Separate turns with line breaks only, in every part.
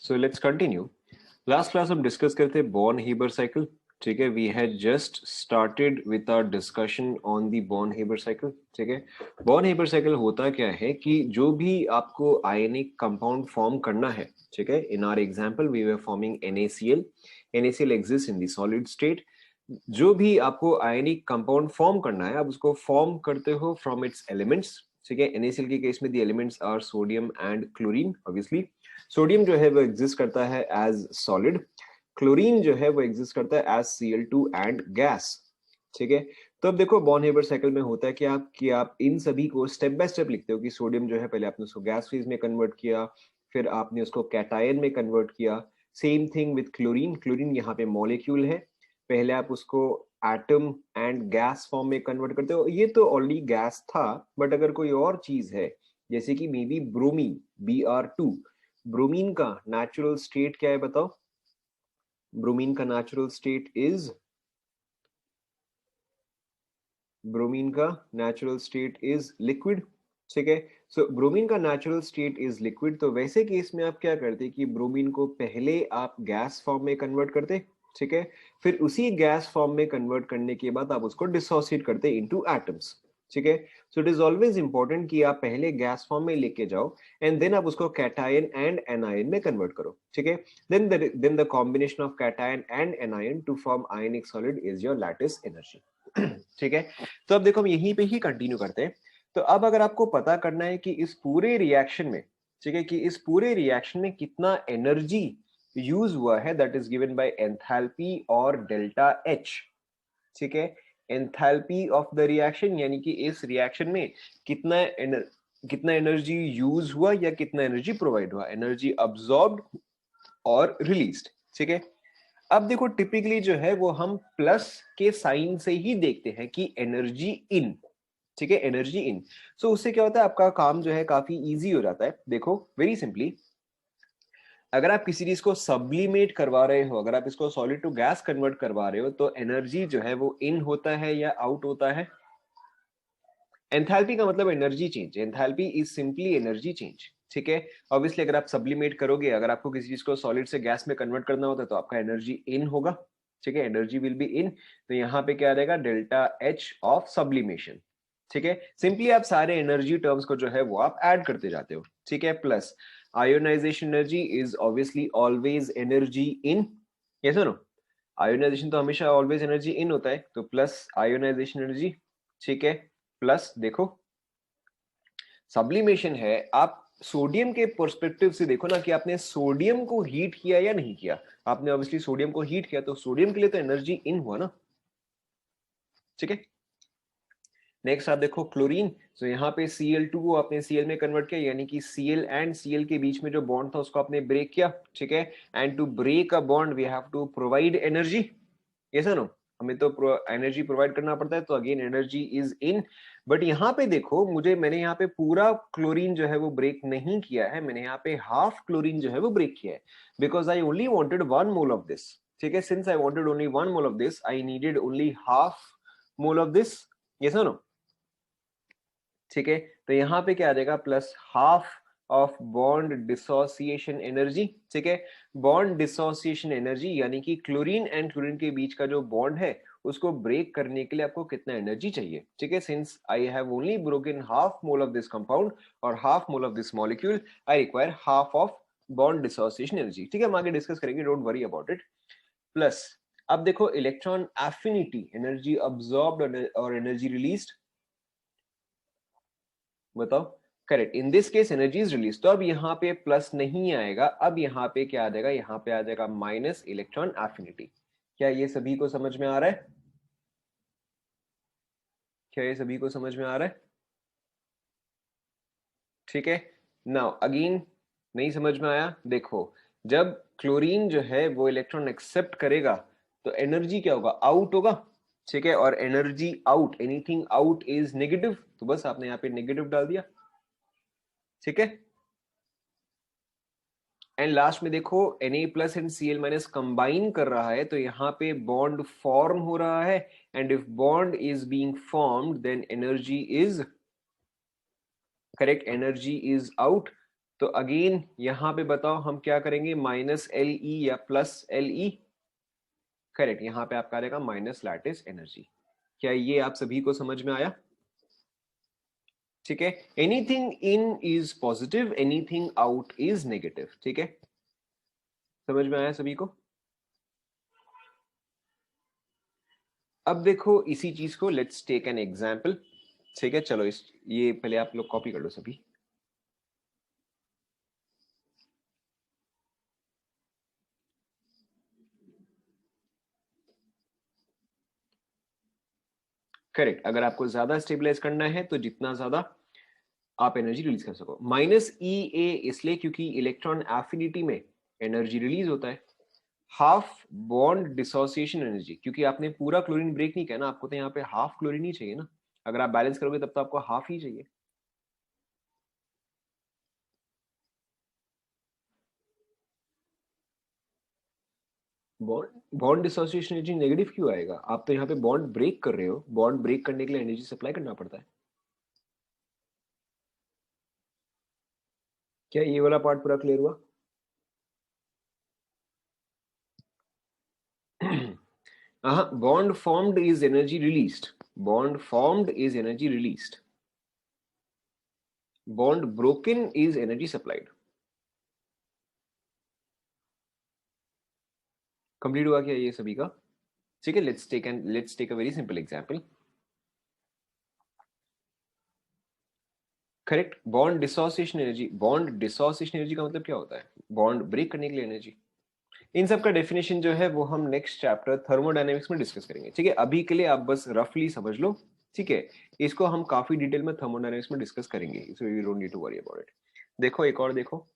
So let's continue. Last class हम discuss करते Born Haber cycle. ठीक है, we had just started with our discussion on the Born Haber cycle. ठीक है, born Haber cycle होता क्या है कि जो भी आपको आयनिक कंपाउंड फॉर्म करना है, ठीक है, in our example we were forming NaCl. NaCl exist in the solid state. जो भी आपको आयनिक कंपाउंड फॉर्म करना है, आप उसको फॉर्म करते हो फ्रॉम इट्स एलिमेंट्स. ठीक है, NaCl के केस में the elements are sodium and chlorine. Obviously sodium जो है वो एग्जिस्ट करता है एज सॉलिड. क्लोरीन जो है वो एग्जिस्ट करता है एज Cl2 एंड गैस. ठीक है, तो अब देखो बॉर्न हेबर साइकिल में होता है कि आप इन सभी को स्टेप बाय स्टेप लिखते हो कि सोडियम जो है पहले आपने उसको गैस फेज में कन्वर्ट किया, फिर आपने उसको कैटायन में कन्वर्ट किया. Same thing with chlorine. Chlorine यहाँ पे मॉलिक्यूल है, पहले आप उसको एटम एंड गैस फॉर्म में कन्वर्ट करते हो. ये तो ऑलरेडी गैस था, बट अगर कोई और चीज है जैसे कि may be bromine, Br2. Bromine का नेचुरल स्टेट क्या है बताओ? ब्रोमीन का नेचुरल स्टेट इज लिक्विड. ठीक है, सो ब्रोमीन का नेचुरल स्टेट इज लिक्विड. तो वैसे केस में आप क्या करते कि ब्रोमीन को पहले आप गैस फॉर्म में कन्वर्ट करते. ठीक है, फिर उसी गैस फॉर्म में कन्वर्ट करने के बाद आप उसको डिसोसिएट करते इनटू एटम्स. ठीक है, so it is always important कि आप पहले गैस फॉर्म में लेके जाओ एंड देन आप उसको कैटायन एंड एनायन में कन्वर्ट करो. ठीक है, then the combination of cation and anion to form ionic solid is your lattice energy. ठीक है, तो अब देखो हम यहीं पे ही कंटिन्यू करते हैं. तो अब अगर आपको पता करना है कि इस पूरे रिएक्शन में, ठीक है, कि इस पूरे रिएक्शन में कितना एनर्जी यूज हुआ है, that is given by enthalpy और डेल्टा एच. ठीक है, एंथैल्पी ऑफ द रिएक्शन यानी कि इस रिएक्शन में कितना एनर्जी यूज हुआ या कितना एनर्जी प्रोवाइड हुआ, एनर्जी अब्सॉर्ब्ड और रिलीज्ड. ठीक है, अब देखो टिपिकली जो है वो हम प्लस के साइन से ही देखते हैं कि एनर्जी इन. ठीक है, एनर्जी इन. सो उससे क्या होता है, आपका काम जो है काफी इजी हो जाता है. देखो वेरी सिंपली, अगर आप किसी चीज को सब्लिमेट करवा रहे हो, अगर आप इसको सॉलिड टू गैस कन्वर्ट करवा रहे हो, तो एनर्जी जो है वो इन होता है या आउट होता है? एंथैल्पी का मतलब energy change. Enthalpy is simply energy change. ठीक है, ऑब्वियसली अगर आप सब्लिमेट करोगे, अगर आपको किसी चीज को सॉलिड से गैस में कन्वर्ट करना होता है तो आपका एनर्जी इन होगा. ठीक है, एनर्जी विल बी इन. तो यहाँ पे क्या रहेगा, डेल्टा एच ऑफ सब्लिमेशन. ठीक है, सिंपली आप सारे एनर्जी टर्म्स को जो है वो आप ऐड करते जाते हो. ठीक है, plus ionisation energy is obviously always energy in. Yes और नो? आयोनाइजेशन तो हमेशा ऑलवेज एनर्जी इन होता है, तो प्लस आयोनाइजेशन एनर्जी. ठीक है, प्लस देखो सब्लिमेशन है, आप सोडियम के पर्सपेक्टिव से देखो ना कि आपने सोडियम को हीट किया या नहीं किया. आपने ऑब्वियसली सोडियम को हीट किया, तो सोडियम के लिए तो एनर्जी इन हुआ ना. ठीक है, नेक्स्ट आप देखो क्लोरीन. तो यहाँ पे Cl2 को आपने Cl में कन्वर्ट किया, यानी कि Cl एंड Cl के बीच में जो बॉन्ड था उसको आपने ब्रेक किया. ठीक है, and to break a bond we have to provide energy. Yes no? हमें तो एनर्जी प्रोवाइड करना पड़ता है, तो again energy is in. But यहाँ पे देखो, मैंने यहाँ पे पूरा क्लोरीन जो है वो ब्रेक नहीं किया है, मैंने यहाँ पे हाफ क्लोरीन जो है वो ब्रेक किया है, because I only wanted 1 mole of this. ठीक है, since I wanted only 1 mole of this, I needed only half mole of this. Yes no? ठीक है, तो यहाँ पे क्या आ जाएगा, plus half of bond dissociation energy. ठीक है, बॉन्ड डिसोसिएशन एनर्जी यानी कि क्लोरीन एंड क्लोरीन के बीच का जो बॉन्ड है उसको ब्रेक करने के लिए आपको कितना एनर्जी चाहिए. ठीक है, since I have only broken half mole of this compound और half mole of this molecule, I require half of bond dissociation energy. ठीक है, हम आगे डिस्कस करेंगे, don't worry about it. Plus अब देखो इलेक्ट्रॉन एफिनिटी, एनर्जी अब्सॉर्ब्ड और energy released, बताओ. Correct, in this case energy is release. तो अब यहाँ पे प्लस नहीं आएगा, अब यहाँ पे क्या आ जाएगा, यहाँ पे आ जाएगा माइनस इलेक्ट्रॉन एफिनिटी. क्या ये सभी को समझ में आ रहा है? क्या ये सभी को समझ में आ रहा है? ठीक है, नाउ अगेन नहीं समझ में आया, देखो जब क्लोरीन जो है वो इलेक्ट्रॉन एक्सेप्ट करेगा तो एनर्जी क्या होगा, आउट होगा. ठीक है, और energy out, anything out is negative, तो बस आपने यहाँ पे नेगेटिव डाल दिया. ठीक है, एंड लास्ट में देखो Na plus and Cl minus combine कर रहा है, तो यहाँ पे बॉन्ड फॉर्म हो रहा है. And if bond is being formed then energy is, correct, energy is out. तो अगेन यहाँ पे बताओ हम क्या करेंगे, माइनस एल ई या प्लस एल ई। करेक्ट, यहाँ पे आपका रहेगा माइनस लैटिस एनर्जी। क्या ये आप सभी को समझ में आया? ठीक है, anything in is positive, anything out is negative. ठीक है, समझ में आया सभी को? अब देखो इसी चीज को लेट्स टेक एन एग्जांपल। ठीक है, चलो इस ये पहले आप लोग कॉपी कर लो सभी। करेक्ट, अगर आपको ज्यादा स्टेबलाइज करना है तो जितना ज्यादा आप एनर्जी रिलीज कर सको। माइनस ई ए इसलिए क्योंकि इलेक्ट्रॉन एफिनिटी में एनर्जी रिलीज होता है। हाफ बॉन्ड डिसोसिएशन एनर्जी, क्योंकि आपने पूरा क्लोरीन ब्रेक नहीं किया ना, आपको तो यहाँ पे हाफ क्लोरीन ही चाहिए ना। अगर आप बैलेंस करोगे तब तो आपको हाफ ही चाहिए। Bond bond dissociation energy negative क्यों आएगा? आप तो यहाँ पे बॉन्ड ब्रेक कर रहे हो, बॉन्ड ब्रेक करने के लिए एनर्जी सप्लाई करना पड़ता है। क्या ये वाला पार्ट पूरा क्लियर हुआ? Bond formed is energy released, bond formed is energy released, bond broken is energy supplied. Complete हुआ क्या ये सभी का? ठीक है, let's take a very simple example. Correct, bond dissociation energy, bond dissociation energy का मतलब क्या होता है? बॉन्ड ब्रेक करने के लिए एनर्जी। इन सब का डेफिनेशन जो है वो हम नेक्स्ट चैप्टर थर्मोडायनेमिक्स में डिस्कस करेंगे। ठीक है, अभी के लिए आप बस रफली समझ लो। ठीक है, इसको हम काफी डिटेल में थर्मोडायनेमिक्स में डिस्कस करेंगे, so you don't need to worry about it. देखो एक और देखो,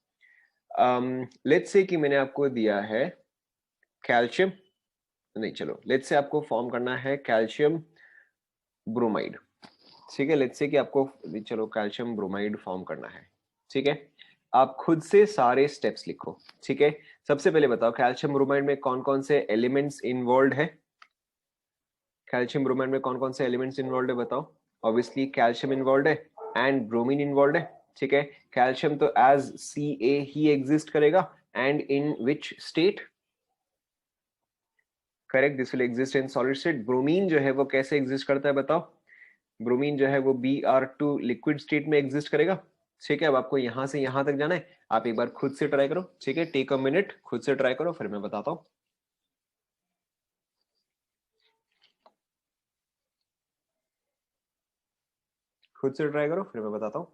लेट्स से कि मैंने आपको दिया है कैल्शियम, नहीं चलो लेट्स से आपको फॉर्म करना है कैल्शियम ब्रोमाइड। ठीक है, लेट्स से कि आपको चलो कैल्शियम ब्रोमाइड फॉर्म करना है। ठीक है, आप खुद से सारे स्टेप्स लिखो। ठीक है, सबसे पहले बताओ कैल्शियम ब्रोमाइड में कौन कौन से एलिमेंट्स इन्वॉल्व है? कैल्शियम ब्रोमाइड में कौन कौन से एलिमेंट्स इन्वॉल्व है बताओ? ऑब्वियसली कैल्शियम इन्वॉल्व है एंड ब्रोमीन इन्वॉल्व है। ठीक है, कैल्शियम तो एज Ca ही एग्जिस्ट करेगा, and in which state? Correct, this will exist in solid state. Bromine जो है वो कैसे एग्जिस्ट करता है बताओ? ब्रोमीन जो है वो Br2 लिक्विड स्टेट में एग्जिस्ट करेगा। ठीक है, अब आपको यहां से यहां तक जाना है, आप एक बार खुद से ट्राई करो। ठीक है, टेक अ मिनट, खुद से ट्राई करो, फिर मैं बताता हूं। खुद से ट्राई करो, फिर मैं बताता हूं।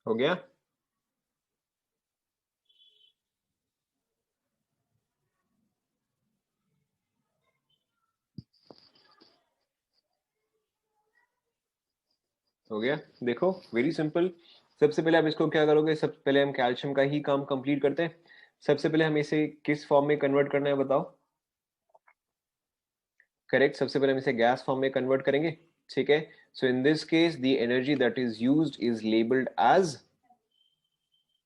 हो गया? हो गया, देखो वेरी सिंपल। सबसे पहले आप इसको क्या करोगे, सबसे पहले हम कैल्शियम का ही काम कंप्लीट करते हैं। सबसे पहले हम इसे किस फॉर्म में कन्वर्ट करना है बताओ? करेक्ट, सबसे पहले हम इसे गैस फॉर्म में कन्वर्ट करेंगे। ठीक है, so in this case the energy that is used is labelled as,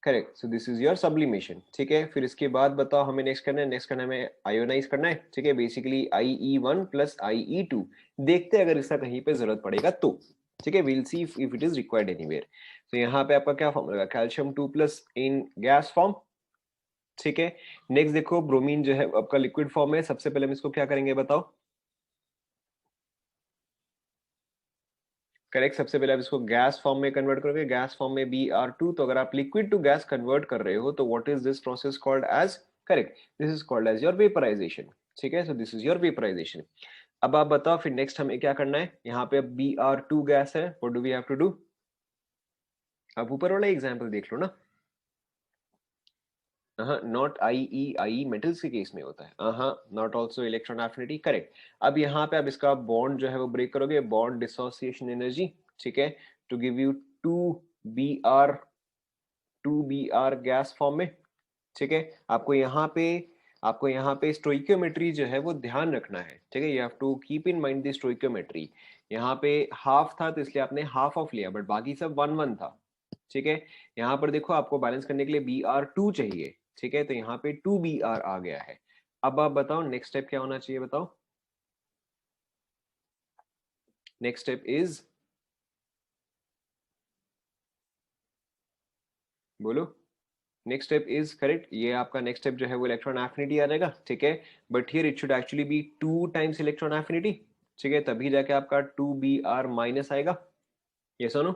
correct, so this is your sublimation. ठीक है, फिर इसके बाद बताओ हमें नेक्स्ट करना है, नेक्स्ट करना है हमें आयोनाइज करना है। ठीक है, बेसिकली IE1 प्लस IE2। देखते हैं अगर इसका कहीं पे जरूरत पड़ेगा तो। ठीक है, will see if it is required anywhere. तो यहाँ पे आपका क्या फॉर्म रहेगा, कैल्शियम 2 प्लस इन गैस फॉर्म। ठीक है, नेक्स्ट देखो ब्रोमीन जो है आपका लिक्विड फॉर्म है, सबसे पहले हम इसको क्या करेंगे बताओ? करेक्ट, सबसे पहले आप इसको गैस फॉर्म में कन्वर्ट करोगे, गैस फॉर्म में Br2। तो अगर आप लिक्विड टू गैस कन्वर्ट कर रहे हो तो what is this process called as? Correct, this is called as your vaporisation. ठीक है, so this is your vaporisation. अब आप बताओ फिर नेक्स्ट हमें क्या करना है? यहाँ पे अब Br2 गैस है, what do we have to do? अब ऊपर वाला एग्जांपल देख लो ना। हाँ, नॉट IE मेटल्स के केस में होता है। हाँ, not also electron affinity. Correct, अब यहाँ पे आप इसका बॉन्ड जो है वो ब्रेक करोगे, बॉन्ड डिसोसिएशन एनर्जी। ठीक है, to give you 2 Br gas form में। ठीक है, आपको यहाँ पे आपको यहाँ पे स्टोइकियोमेट्री जो है वो ध्यान रखना है, ठीक है, you have to keep in mind the stoichiometry. यहाँ पे हाफ था तो इसलिए आपने हाफ ऑफ लिया, बट बाकी सब 1-1 था, ठीक है। यहाँ पर देखो आपको बैलेंस करने के लिए BR2 चाहिए, ठीक है, तो यहाँ पे 2BR आ गया है। अब आप बताओ नेक्स्ट स्टेप क्या होना चाहिए, बताओ। नेक्स्ट स्टेप इज, बोलो। नेक्स्ट स्टेप इज करेक्ट, ये आपका नेक्स्ट स्टेप जो है वो इलेक्ट्रॉन एफिनिटी आ जाएगा, ठीक है। But here it should actually be 2 times electron affinity, ठीक है, तभी जाके आपका 2BR माइनस आएगा, ये सुनो,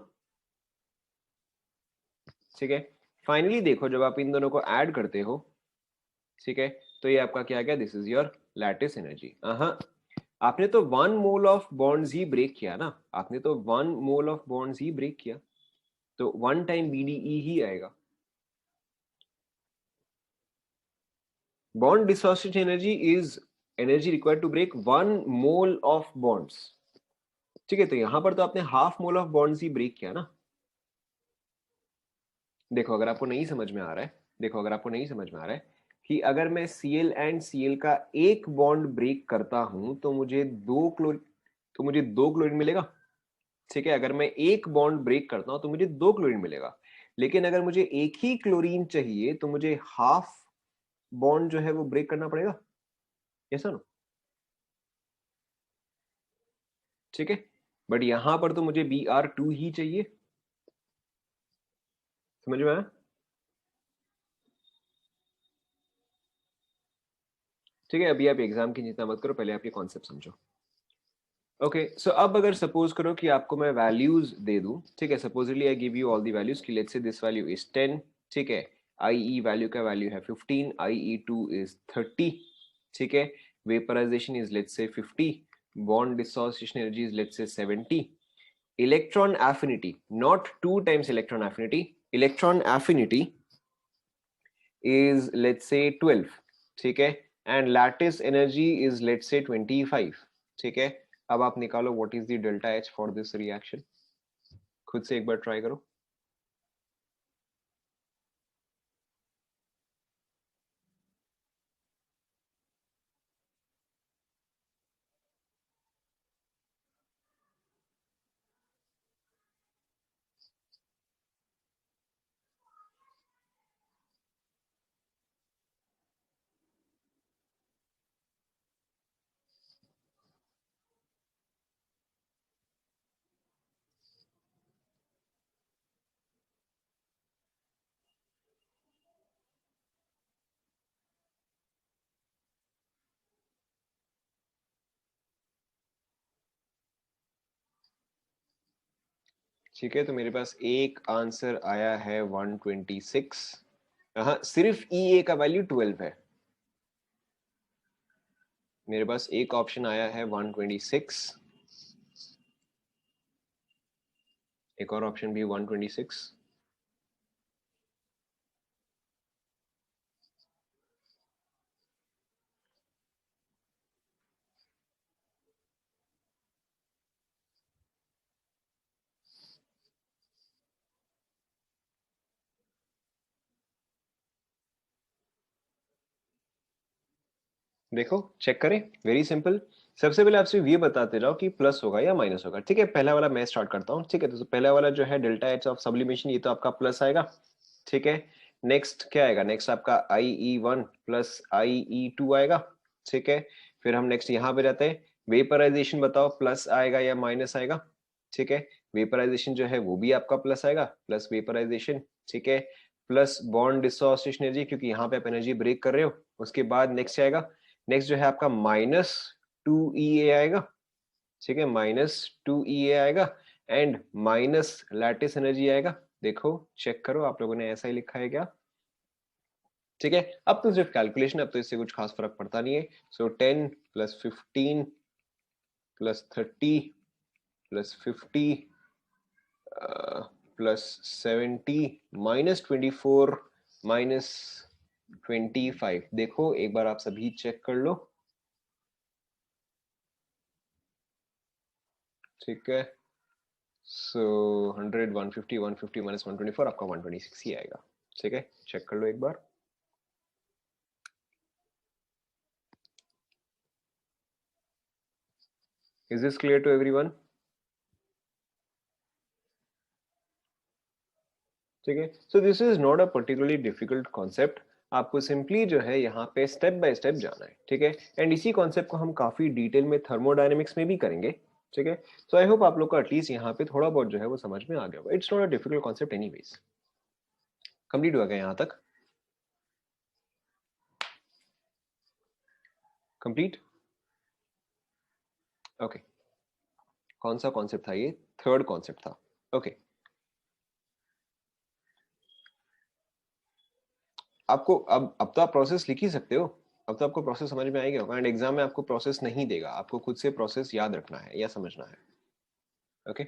ठीक है। फाइनली देखो जब आप इन दोनों को ऐड करते हो, ठीक है, तो ये आपका क्या गया, this is your lattice energy. आपने तो 1 मोल ऑफ बॉन्ड्स ही ब्रेक किया ना, आपने तो 1 मोल ऑफ बॉन्ड्स ही ब्रेक किया, तो 1 टाइम BDE ही आएगा। Bond dissociation energy is energy required to break 1 mole of bonds, ठीक है, तो यहां पर तो आपने हाफ मोल ऑफ बॉन्ड्स ही ब्रेक किया ना। देखो अगर आपको नहीं समझ में आ रहा है, देखो अगर आपको नहीं समझ में आ रहा है कि अगर मैं Cl एंड Cl का एक बॉन्ड ब्रेक करता हूं तो मुझे दो क्लोरीन मिलेगा, ठीक है। अगर मैं एक बॉन्ड ब्रेक करता हूं तो मुझे 2 क्लोरीन मिलेगा, लेकिन अगर मुझे एक ही क्लोरीन चाहिए तो मुझे हाफ बॉन्ड जो है वो ब्रेक करना पड़ेगा, ऐसा ना, ठीक है। बट यहां पर तो मुझे BR2 ही चाहिए, समझ में आया। ठीक है, अभी आप एग्जाम की चिंता मत करो, पहले आप ये कॉन्सेप्ट समझो। ओके सो अब अगर सपोज करो कि आपको मैं वैल्यूज दे दूं, ठीक है, supposedly I give you all the values कि let's say this value is 10, ठीक है, IE वैल्यू का वैल्यू है 15, IE2 इज 30, ठीक है, vaporisation is let's say 50, bond dissociation energy is let's say 70, electron affinity, not 2 times electron affinity, electron affinity is let's say 12, ठीक है, and lattice energy is let's say 25, ठीक है। अब आप निकालो what is the delta H for this reaction, खुद से एक बार ट्राई करो। ठीक है, तो मेरे पास एक आंसर आया है 126, हाँ सिर्फ EA का वैल्यू 12 है, मेरे पास एक ऑप्शन आया है 126, एक और ऑप्शन भी 126। देखो चेक करें, वेरी सिंपल। सबसे पहले आपसे ये बताते जाओ कि प्लस होगा या माइनस होगा, ठीक है। पहला वाला मैं स्टार्ट करता हूँ, ठीक है, तो पहला वाला जो है डेल्टा एच ऑफ सब्लिमेशन, ये तो आपका प्लस आएगा, ठीक है। नेक्स्ट क्या आएगा, नेक्स्ट आपका IE1 प्लस IE2 आएगा, ठीक है। फिर हम नेक्स्ट यहाँ पे जाते हैं, वेपराइजेशन बताओ प्लस आएगा या माइनस आएगा, ठीक है। वेपराइजेशन जो है वो भी आपका प्लस आएगा, प्लस वेपराइजेशन, ठीक है, प्लस बॉन्ड डिसोसिएशन एनर्जी क्योंकि यहाँ पे आप एनर्जी ब्रेक कर रहे हो। उसके बाद नेक्स्ट आएगा, नेक्स्ट जो है आपका -2EA आएगा, ठीक है, -2EA आएगा, एंड माइनस लैटिस एनर्जी आएगा। देखो चेक करो आप लोगों ने ऐसा ही लिखा है क्या, ठीक है। अब तो सिर्फ कैलकुलेशन, अब तो इससे कुछ खास फर्क पड़ता नहीं है। सो 10 + 15 + 30 + 50 +70 -24 -25, देखो एक बार आप सभी चेक कर लो, ठीक है। सो 100 150 150 -124 आपका 126 ही आएगा, ठीक है, चेक कर लो एक बार। Is this clear to everyone? ठीक है, so this is not a particularly difficult concept, आपको सिंपली जो है यहाँ पे स्टेप बाय स्टेप जाना है, ठीक है। एंड इसी कॉन्सेप्ट को हम काफी डिटेल में थर्मोडायनेमिक्स में भी करेंगे, ठीक है। सो आई होप आप लोग को एटलीस्ट यहाँ पे थोड़ा बहुत जो है वो समझ में आ गया होगा। It's not a difficult concept anyways. Complete हो गया यहाँ तक? कंप्लीट? ओके, कौन सा कॉन्सेप्ट था ये? थर्ड कॉन्सेप्ट था। ओके, आपको अब तो आप प्रोसेस लिख ही सकते हो, अब तो आपको प्रोसेस समझ में आएगा। एंड एग्जाम में आपको प्रोसेस नहीं देगा, आपको खुद से प्रोसेस याद रखना है या समझना है। Okay,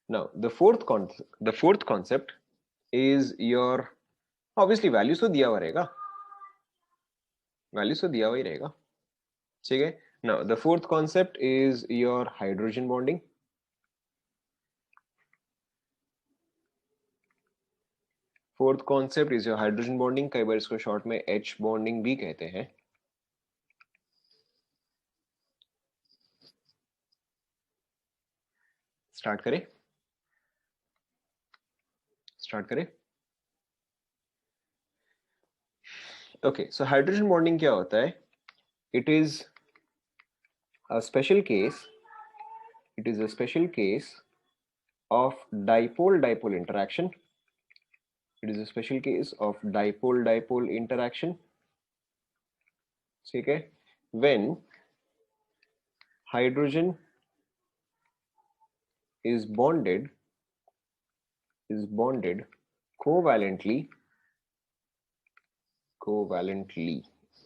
now the fourth concept is your, obviously values तो दिया हुआ रहेगा, वैल्यूज तो दिया हुआ ही रहेगा, ठीक है। Now the fourth concept is your hydrogen bonding. Fourth concept is your hydrogen bonding, कई बार इसको शॉर्ट में एच बॉन्डिंग भी कहते हैं। स्टार्ट करें? स्टार्ट करें? ओके, सो हाइड्रोजन बॉन्डिंग क्या होता है? It is a special case, it is a special case of dipole-dipole interaction. It is a special case of dipole-dipole interaction, ठीक है, when hydrogen is bonded covalently,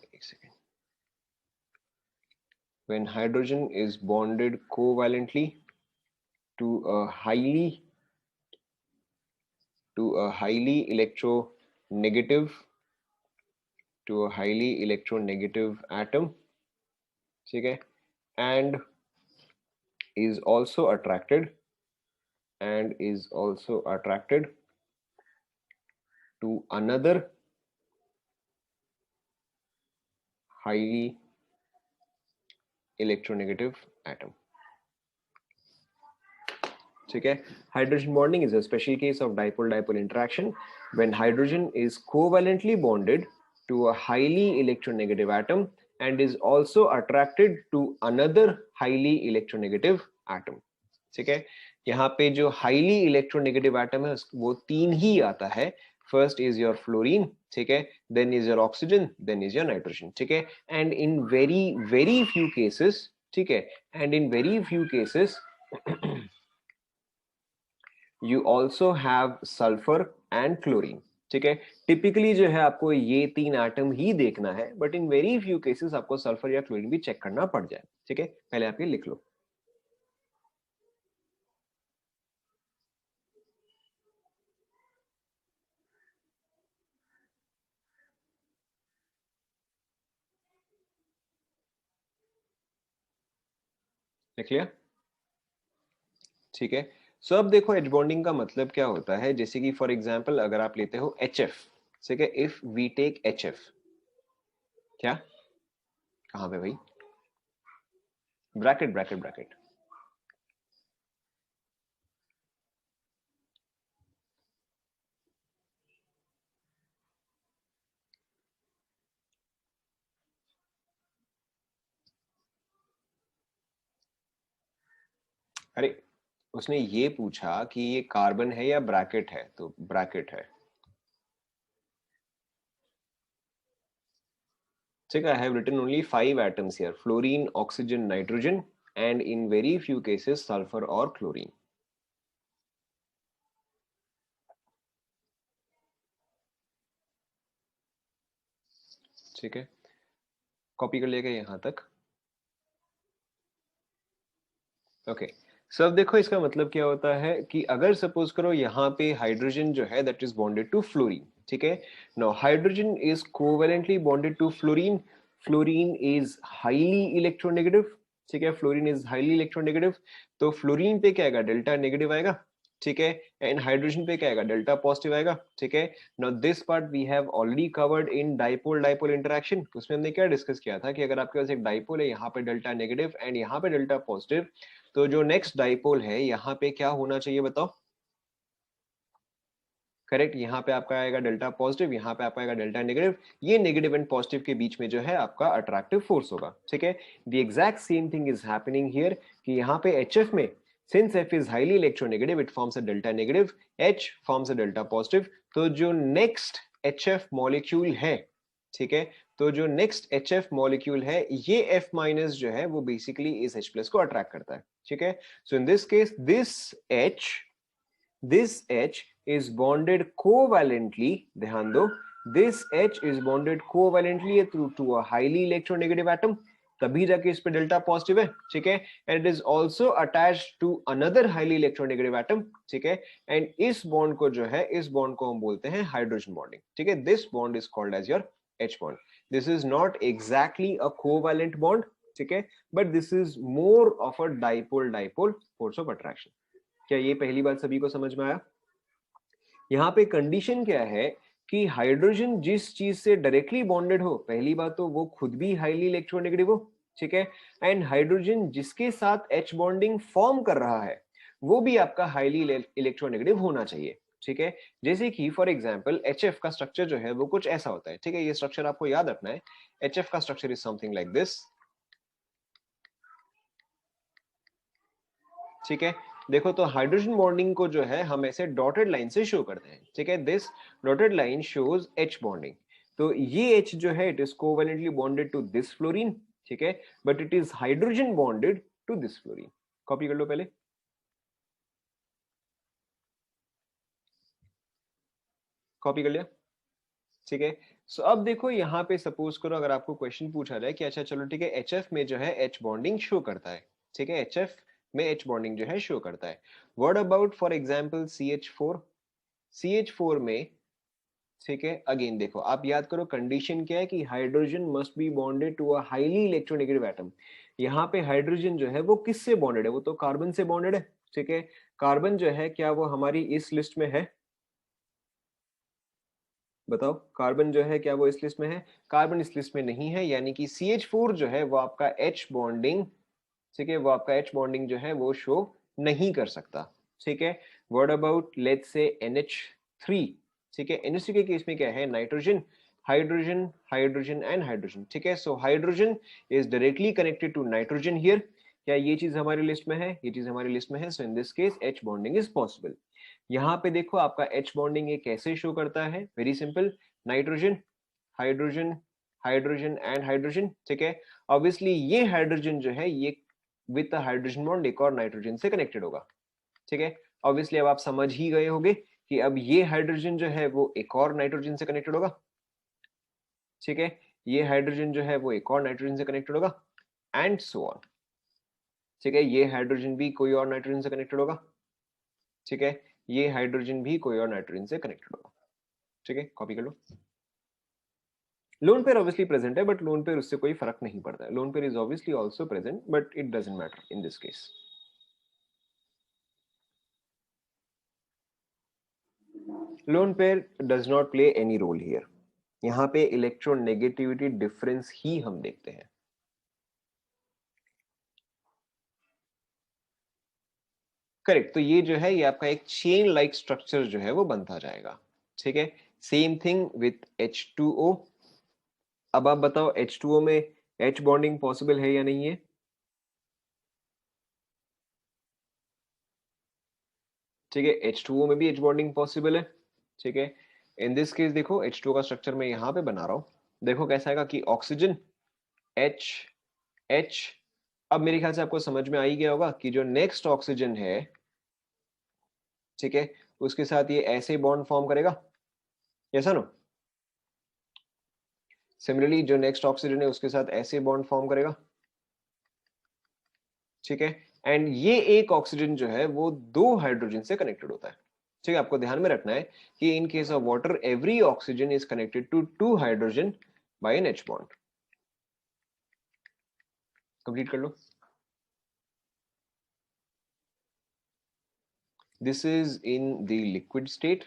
एक second, when hydrogen is bonded covalently to a highly electronegative atom, ठीक है, and is also attracted to another highly electronegative atom, ठीक है। Hydrogen bonding is a special case of dipole-dipole interaction when hydrogen is covalently bonded to a highly electronegative atom and is also attracted to another highly electronegative atom, ठीक है। यहाँ पे जो highly electronegative atom है वो तीन ही आता है, फर्स्ट इज योर फ्लोरीन, ठीक है, then is your oxygen, then is your nitrogen, ठीक है। And in very very few cases, ठीक है, and in very few cases you also have sulphur and chlorine, ठीक है। टिपिकली जो है आपको ये तीन एटम ही देखना है, but in very few cases आपको सल्फर या क्लोरीन भी चेक करना पड़ जाए, ठीक है। पहले आप ये लिख लो। लिख लिया? ठीक है। सो अब देखो एच बॉन्डिंग का मतलब क्या होता है, जैसे कि फॉर एग्जांपल अगर आप लेते हो HF, ठीक है, इफ वी टेक HF, क्या, कहां पे भाई, ब्रैकेट ब्रैकेट ब्रैकेट, अरे उसने ये पूछा कि ये कार्बन है या ब्रैकेट है, तो ब्रैकेट है, ठीक है। I have written only 5 atoms here: fluorine, oxygen, nitrogen, and in very few cases sulfur or chlorine, ठीक है। कॉपी कर लेगा यहां तक? ओके, सो अब देखो इसका मतलब क्या होता है कि अगर सपोज करो यहाँ पे हाइड्रोजन जो है that is bonded to fluorine, ठीक है। Now hydrogen is covalently bonded to fluorine, fluorine is highly electronegative, ठीक है, फ्लोरीन इज हाईली इलेक्ट्रोनेगेटिव, तो फ्लोरीन पे क्या आएगा, डेल्टा नेगेटिव आएगा, ठीक है, एंड हाइड्रोजन पे क्या आएगा, डेल्टा पॉजिटिव आएगा, ठीक है। Now this part we have already covered in dipole dipole interaction. उसमें हमने क्या डिस्कस किया था कि अगर आपके पास एक डाइपोल है, यहाँ पे डेल्टा नेगेटिव एंड यहाँ पे डेल्टा पॉजिटिव, तो जो नेक्स्ट डाइपोल है यहाँ पे क्या होना चाहिए बताओ। करेक्ट, यहाँ पे आपका आएगा डेल्टा पॉजिटिव, यहाँ पे आपका आएगा डेल्टा नेगेटिव। ये नेगेटिव एंड पॉजिटिव के बीच में जो है आपका अट्रैक्टिव फोर्स होगा, ठीक है। The exact same thing is happening here कि यहाँ पे HF में since F is highly electronegative it forms a delta negative, H forms a delta positive. तो जो नेक्स्ट HF मॉलिक्यूल है, ठीक है, तो जो नेक्स्ट HF मॉलिक्यूल है ये F माइनस जो है वो बेसिकली इस H प्लस को अट्रैक्ट करता है, ठीक है। So in this case this H is bonded covalently, ध्यान दो, this H is bonded covalently to a highly electronegative atom, तभी जाके इस पे डेल्टा पॉजिटिव है, ठीक है। And it is also attached to another highly electronegative atom, ठीक है। एंड इस बॉन्ड को जो है, इस बॉन्ड को हम बोलते हैं हाइड्रोजन बॉन्डिंग, ठीक है। This bond is called as your H bond. This is not exactly a covalent bond, ठीक है, but this is more of a dipole dipole force of attraction. क्या ये पहली बात सभी को समझ में आया? यहाँ पे कंडीशन क्या है कि हाइड्रोजन जिस चीज से डायरेक्टली बॉन्डेड हो, पहली बात तो वो खुद भी हाईली इलेक्ट्रोनेगेटिव हो, ठीक है। एंड हाइड्रोजन जिसके साथ H बॉन्डिंग फॉर्म कर रहा है वो भी आपका हाईली इलेक्ट्रोनेगेटिव होना चाहिए, ठीक है। जैसे कि फॉर एग्जांपल HF का स्ट्रक्चर जो है वो कुछ ऐसा होता है, ठीक है। ये स्ट्रक्चर आपको याद रखना है। HF का structure is something like this, ठीक है। देखो तो हाइड्रोजन बॉन्डिंग को जो है हम ऐसे डॉटेड लाइन से शो करते हैं, ठीक है। This dotted line shows H bonding. तो ये H जो है it is covalently bonded to this fluorine, ठीक है, but it is hydrogen bonded to this fluorine. Copy कर लो पहले, कॉपी कर लिया, ठीक है। सो अब देखो यहाँ पे सपोज करो अगर आपको क्वेश्चन पूछा जाए कि अच्छा चलो ठीक है HF में जो है H बॉन्डिंग शो करता है, ठीक है, HF में H बॉन्डिंग जो है शो करता है। What about for example CH4? CH4 में, ठीक है, अगेन देखो आप याद करो कंडीशन क्या है कि hydrogen must be bonded to a highly electronegative atom. यहाँ पे हाइड्रोजन जो है वो किससे बॉन्डेड है, वो तो कार्बन से बॉन्डेड है, ठीक है। कार्बन जो है क्या वो हमारी इस लिस्ट में है? बताओ, कार्बन जो है क्या वो इस लिस्ट में है? कार्बन इस लिस्ट में नहीं है, यानी कि CH4 जो है वो आपका H बॉन्डिंग, ठीक है, वो आपका H बॉन्डिंग जो है वो शो नहीं कर सकता, ठीक है। What about let's say NH3? ठीक है, NH3 के केस में क्या है, nitrogen, hydrogen, hydrogen and hydrogen, ठीक है। So hydrogen is directly connected to nitrogen here. क्या ये चीज हमारी लिस्ट में है? ये चीज हमारी लिस्ट में है। So in this case H bonding is possible. यहाँ पे देखो आपका H बॉन्डिंग ये कैसे शो करता है, very simple, nitrogen, hydrogen, hydrogen and hydrogen, ठीक है। ऑब्वियसली ये हाइड्रोजन जो है ये विद हाइड्रोजन बॉन्ड एक और नाइट्रोजन से कनेक्टेड होगा, ठीक है। ऑब्वियसली अब आप समझ ही गए होंगे कि अब ये हाइड्रोजन जो है वो एक और नाइट्रोजन से कनेक्टेड होगा, ठीक है। ये हाइड्रोजन जो है वो एक और नाइट्रोजन से कनेक्टेड होगा एंड सो ऑन, ठीक है। ये हाइड्रोजन भी कोई और नाइट्रोजन से कनेक्टेड होगा, ठीक है। ये हाइड्रोजन भी कोई और नाइट्रोजन से कनेक्टेड होगा, ठीक है। कॉपी कर लो। लोन पेयर ऑब्वियसली प्रेजेंट है बट लोन पेयर उससे कोई फर्क नहीं पड़ता है। Lone pair is obviously also present but it doesn't matter in this case. Lone pair does not play any role here. यहाँ पे इलेक्ट्रोनेगेटिविटी डिफरेंस ही हम देखते हैं। करेक्ट, तो ये जो है ये आपका एक चेन लाइक स्ट्रक्चर जो है वो बनता जाएगा, ठीक है। Same thing with H2O। अब आप बताओ H2O में H बॉन्डिंग पॉसिबल है या नहीं है? ठीक है, H2O में भी H बॉन्डिंग पॉसिबल है, ठीक है। इन दिस केस देखो H2O का स्ट्रक्चर मैं यहाँ पे बना रहा हूँ, देखो कैसा आएगा कि ऑक्सीजन H H। अब मेरे ख्याल से आपको समझ में आ ही गया होगा कि जो नेक्स्ट ऑक्सीजन है, ठीक है, उसके साथ ये ऐसे बॉन्ड फॉर्म करेगा, ऐसा ना। सिमिलरली जो नेक्स्ट ऑक्सीजन है उसके साथ ऐसे बॉन्ड फॉर्म करेगा, ठीक है। एंड ये एक ऑक्सीजन जो है वो दो हाइड्रोजन से कनेक्टेड होता है, ठीक है। आपको ध्यान में रखना है कि in case of water every oxygen is connected to two hydrogen by an H bond. Complete कर लो। This is in the liquid state.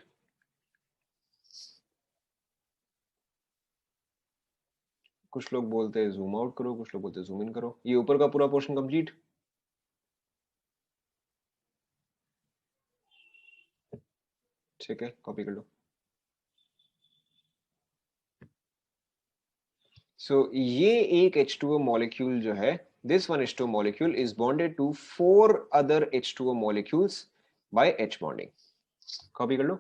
कुछ लोग बोलते हैं जूम आउट करो, कुछ लोग बोलते हैं जूम इन करो. ये ऊपर का पूरा पोर्शन कंप्लीट. ठीक है, कॉपी कर लो. सो ये एक H2O मॉलिक्यूल जो है, this one H2O molecule is bonded to 4 other H2O molecules by H bonding. Copy कर लो.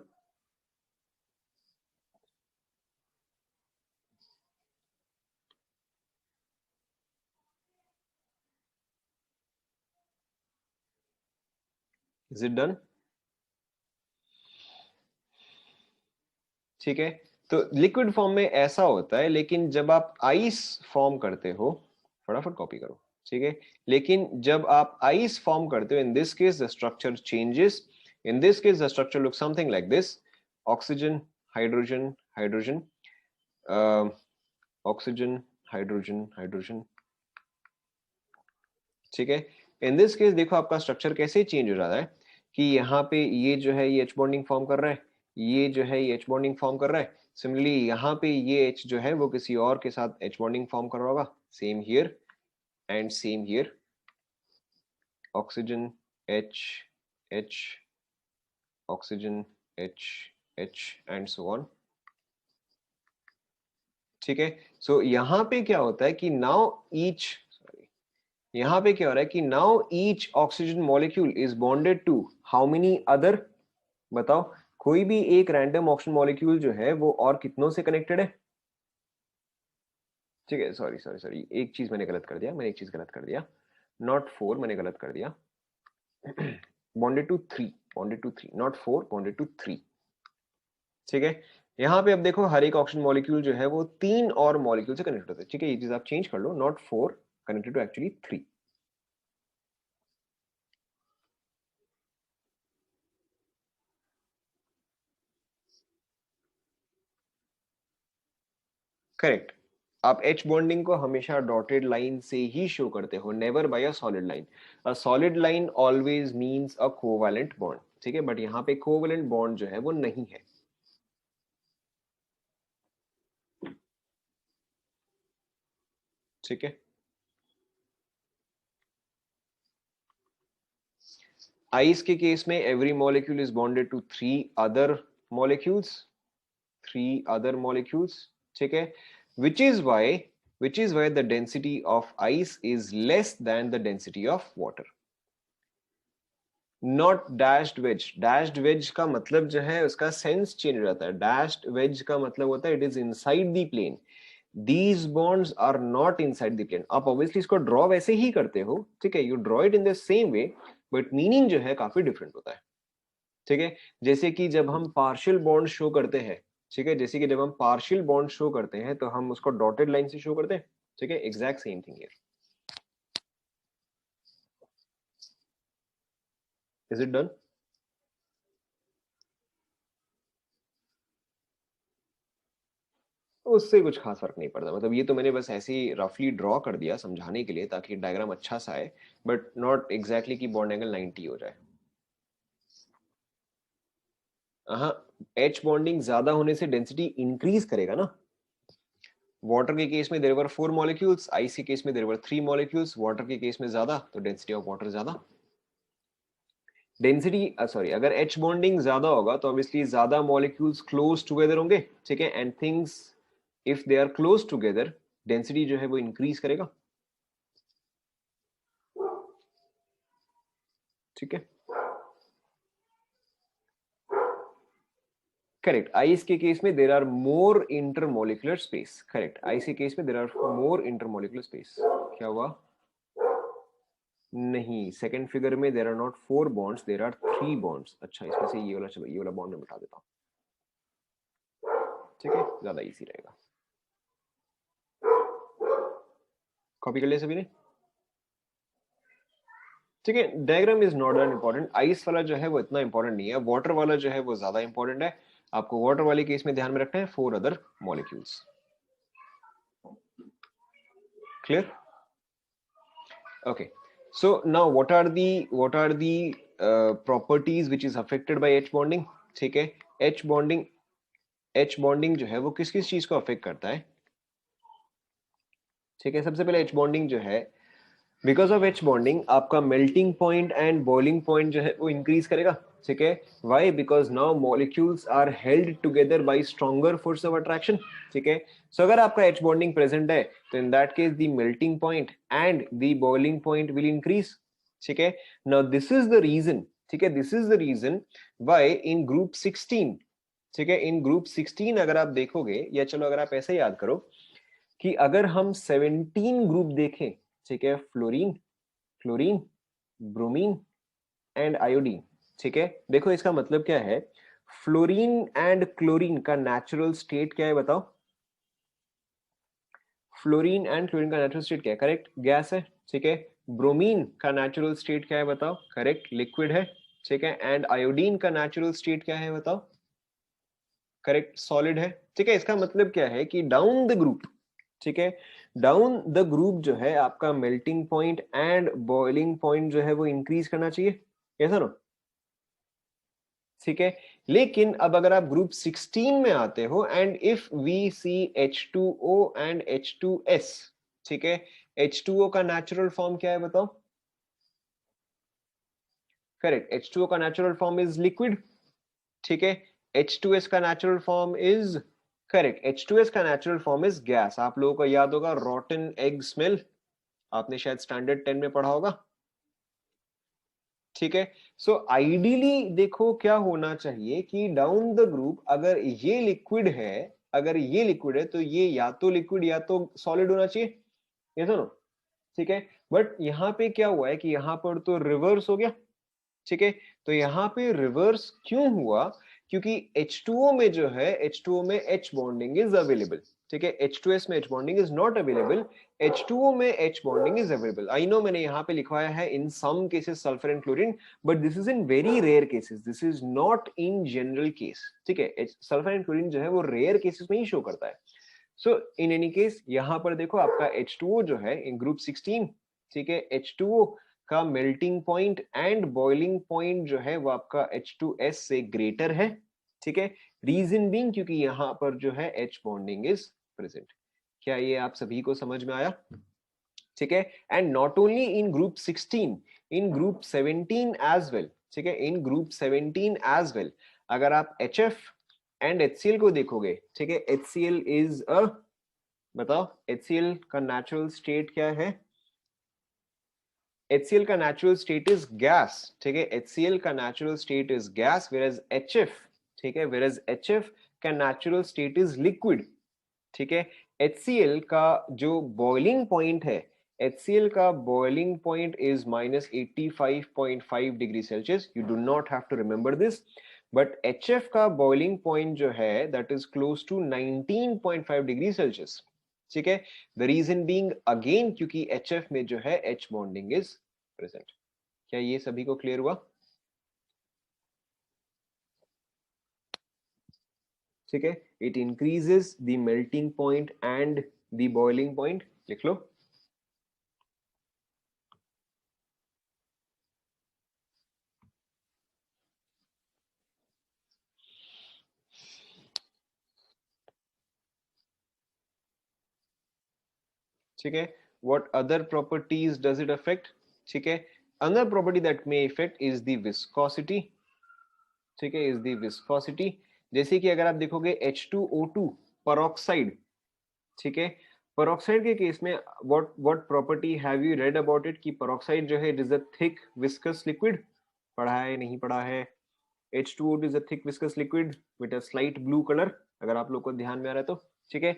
Is it done? ठीक है. तो लिक्विड फॉर्म में ऐसा होता है, लेकिन जब आप आइस फॉर्म करते हो, फटाफट कॉपी करो. ठीक है, लेकिन जब आप आइस फॉर्म करते हो, इन this case the structure changes. In this case the structure look something like this. Oxygen, hydrogen, hydrogen, oxygen, hydrogen, hydrogen. ठीक है. इन दिस केस देखो आपका स्ट्रक्चर कैसे चेंज हो जाता है कि यहाँ पे ये जो है ये H बॉन्डिंग फॉर्म कर रहा है, ये जो है ये H बॉन्डिंग फॉर्म कर रहा है. सिमिलरली यहाँ पे ये H जो है वो किसी और के साथ H बॉन्डिंग फॉर्म कर रहा होगा. Same here and same here. Oxygen H, H, oxygen H, H and so on. ठीक है. सो यहाँ पे क्या होता है कि नाउ ईच, यहां पे क्या हो रहा है कि now each oxygen molecule is bonded to how many other. बताओ, कोई भी एक रैंडम ऑक्सीजन मॉलिक्यूल जो है वो और कितनों से कनेक्टेड है. ठीक है, सॉरी सॉरी सॉरी, एक चीज मैंने गलत कर दिया, मैंने एक चीज गलत कर दिया. नॉट 4, मैंने गलत कर दिया. Bonded to 3, bonded to 3, not 4, bonded to 3. ठीक है. यहाँ पे अब देखो हर एक ऑक्सीजन मॉलिक्यूल जो है वो 3 और मॉलिक्यूल से कनेक्टेड होता है. ठीक है, ये चीज आप चेंज कर लो. Not 4 connected to actually 3. Correct. आप एच बॉन्डिंग को हमेशा डॉटेड लाइन से ही शो करते हो, never by a solid line. A solid line always means a covalent bond. ठीक है, बट यहाँ पे कोवैलेंट बॉन्ड जो है वो नहीं है. ठीक है. आइस के केस में every molecule is bonded to 3 other molecules, 3 other molecules. ठीक है. which is why which is why the density of ice is less than the density of water. Not dashed wedge. Dashed wedge का मतलब जो है उसका sense change हो जाता है. डैश्ड वेज का मतलब होता है it is inside the plane. These bonds are not inside the plane. आप ऑब्वियसली इसको ड्रॉ वैसे ही करते हो. ठीक है, you draw it in the same way, but meaning जो है काफी डिफरेंट होता है. ठीक है. जैसे कि जब हम पार्शियल बॉन्ड शो करते हैं, ठीक है, जैसे कि जब हम पार्शियल बॉन्ड शो करते हैं तो हम उसको डॉटेड लाइन से शो करते हैं. ठीक है, exact same thing here. Is it done? उससे कुछ खास फर्क नहीं पड़ता. मतलब ये तो मैंने बस ऐसे ही रफली ड्रॉ कर दिया समझाने के लिए ताकि डायग्राम अच्छा सा आए, बट नॉट एग्जैक्टली कि बॉन्ड एंगल 90 हो जाए. हाँ, एच बॉन्डिंग ज्यादा होने से डेंसिटी इंक्रीज करेगा ना. वाटर के केस में देयर वर 4 मॉलिक्यूल्स, आइस के केस में देयर वर 3 मॉलिक्यूल्स. वाटर के केस में ज्यादा तो डेंसिटी ऑफ वाटर ज्यादा. डेंसिटी सॉरी, अगर एच बॉन्डिंग ज्यादा होगा तो ऑब्वियसली ज्यादा मॉलिक्यूल्स क्लोज टुगेदर होंगे. ठीक है, and things if they are close together, density जो है वो इंक्रीज करेगा. ठीक है. करेक्ट. आइस के केस में there are more intermolecular space. Correct, ice के केस में there are more intermolecular space. क्या हुआ? नहीं, सेकंड फिगर में there are not 4 bonds, there are 3 bonds. अच्छा, इसमें से ये वाला, चलो ये वाला बॉन्ड में मिटा देता हूँ. ठीक है, ज्यादा इजी रहेगा. कॉपी कर लिया सभी ने? ठीक है. Diagram is not that important. Ice वाला जो है वो इतना इंपॉर्टेंट नहीं है. वाटर वाला जो है वो ज्यादा इंपॉर्टेंट है. आपको वाटर वाले केस में ध्यान में रखना है 4 other molecules. Clear? Okay, so now what are the properties which is affected by H bonding, ठीक है। एच बॉन्डिंग जो है वो किस किस चीज को अफेक्ट करता है, ठीक है। सबसे पहले एच बॉन्डिंग जो है, बिकॉज ऑफ एच बॉन्डिंग आपका melting point and boiling point जो है वो इंक्रीज करेगा, ठीक है। Why? Because now molecules are held together by stronger force of attraction, ठीक है। सो अगर आपका एच बॉन्डिंग प्रेजेंट है तो in that case the melting point and the boiling point will increase, ठीक है। Now this is the reason, ठीक है, this is the reason why in group 16, ठीक है, इन ग्रुप 16 अगर आप देखोगे, या चलो अगर आप ऐसे याद करो कि अगर हम 17 ग्रुप देखें, ठीक है, fluorine, chlorine, bromine and iodine, ठीक है। देखो इसका मतलब क्या है, फ्लोरीन एंड क्लोरीन का नेचुरल स्टेट क्या है बताओ। फ्लोरीन एंड क्लोरीन का नेचुरल स्टेट क्या है? करेक्ट, गैस है, ठीक है। ब्रोमीन का नेचुरल स्टेट क्या है बताओ? करेक्ट, लिक्विड है, ठीक है। एंड आयोडीन का नेचुरल स्टेट क्या है बताओ? करेक्ट, सॉलिड है, ठीक है। इसका मतलब क्या है कि डाउन द ग्रुप, ठीक है, डाउन द ग्रुप जो है आपका melting point and boiling point जो है वो इंक्रीज करना चाहिए, ऐसा ना, ठीक है। लेकिन अब अगर आप ग्रुप 16 में आते हो and if we see H2O and H2S, ठीक है, H2O का नेचुरल फॉर्म क्या है बताओ? करेक्ट, H2O का नेचुरल फॉर्म इज लिक्विड, ठीक है। H2S का natural form is, correct, H2S का नेचुरल फॉर्म इज गैस। आप लोगों को याद होगा रॉटन एग स्मेल, आपने शायद स्टैंडर्ड 10 में पढ़ा होगा, ठीक है। सो आइडियली देखो क्या होना चाहिए कि डाउन द ग्रुप अगर ये लिक्विड है, अगर ये लिक्विड है तो ये या तो लिक्विड या तो सॉलिड होना चाहिए, ये सुनो, ठीक है। बट यहाँ पे क्या हुआ है कि यहाँ पर तो रिवर्स हो गया, ठीक है। तो यहाँ पे रिवर्स क्यों हुआ? क्योंकि H2O में जो है, H2O में H बॉन्डिंग इज अवेलेबल, ठीक है। H2S में H bonding is not available, H2O में H bonding is available. I know मैंने यहाँ पे लिखवाया है in some cases sulphur and chlorine, but this is in very rare cases, this is not in general case, ठीक है। Sulphur and chlorine जो है वो रेयर केसेस में ही शो करता है। सो इन एनी केस यहाँ पर देखो आपका H2O जो है इन ग्रुप 16, ठीक है, H2O का melting point and boiling point जो है वो आपका H2S से ग्रेटर है, ठीक है। रीजन बीइंग क्योंकि यहाँ पर जो है H बॉन्डिंग इज प्रेजेंट। क्या ये आप सभी को समझ में आया? ठीक है। And not only in group 16, in group 17 as well, ठीक है, इन ग्रुप 17 एज वेल। अगर आप HF एंड HCl को देखोगे, ठीक है, HCl इज अ, बताओ HCl का नेचुरल स्टेट क्या है? HCl का नेचुरल स्टेट इज गैस, ठीक है, HCl का natural state is gas, whereas HF, ठीक है, whereas HF का नेचुरल स्टेट इज लिक्विड, ठीक है। HCl का जो बॉइलिंग पॉइंट है, HCl का boiling point is -85.5 degree Celsius, you do not have to remember this. But HF का बॉइलिंग पॉइंट जो है that is close to 19.5 degree Celsius, ठीक है। द रीजन बीइंग अगेन क्योंकि HF में जो है H बॉन्डिंग इज प्रेजेंट। क्या ये सभी को क्लियर हुआ? ठीक है, it increases the melting point and the boiling point, लिख लो। ठीक है, what other properties does it affect? ठीक है, another property that may affect is the viscosity, ठीक है, is the viscosity। जैसे कि अगर आप देखोगे H2O2 peroxide, ठीक है, peroxide के केस में what property have you read about it कि peroxide जो है it is a thick viscous liquid, पढ़ा है नहीं पढ़ा है? H2O2 is a thick viscous liquid with a slight blue color, अगर आप लोग को ध्यान में आ रहा है तो, ठीक है।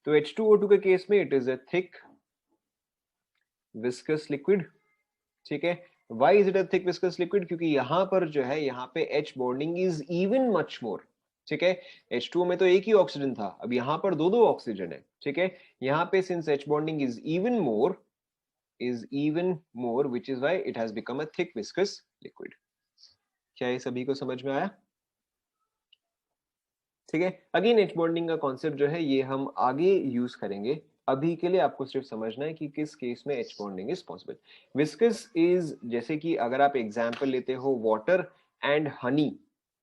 तो H2O2 के केस में it is a thick viscous liquid, ठीक है। Why is it a thick viscous liquid? क्योंकि यहां पर जो है यहाँ पे H bonding is even much more, ठीक है। H2O में तो एक ही ऑक्सीजन था, अब यहाँ पर दो दो ऑक्सीजन है, ठीक है। यहाँ पे since H bonding is even more which is why it has become a thick viscous liquid। क्या ये सभी को समझ में आया? ठीक है, अगेन H बॉन्डिंग का कॉन्सेप्ट जो है ये हम आगे यूज करेंगे अभी के लिए आपको सिर्फ समझना है कि किस केस में H bonding is possible. Viscous is, जैसे कि अगर आप एग्जांपल लेते हो वाटर एंड हनी,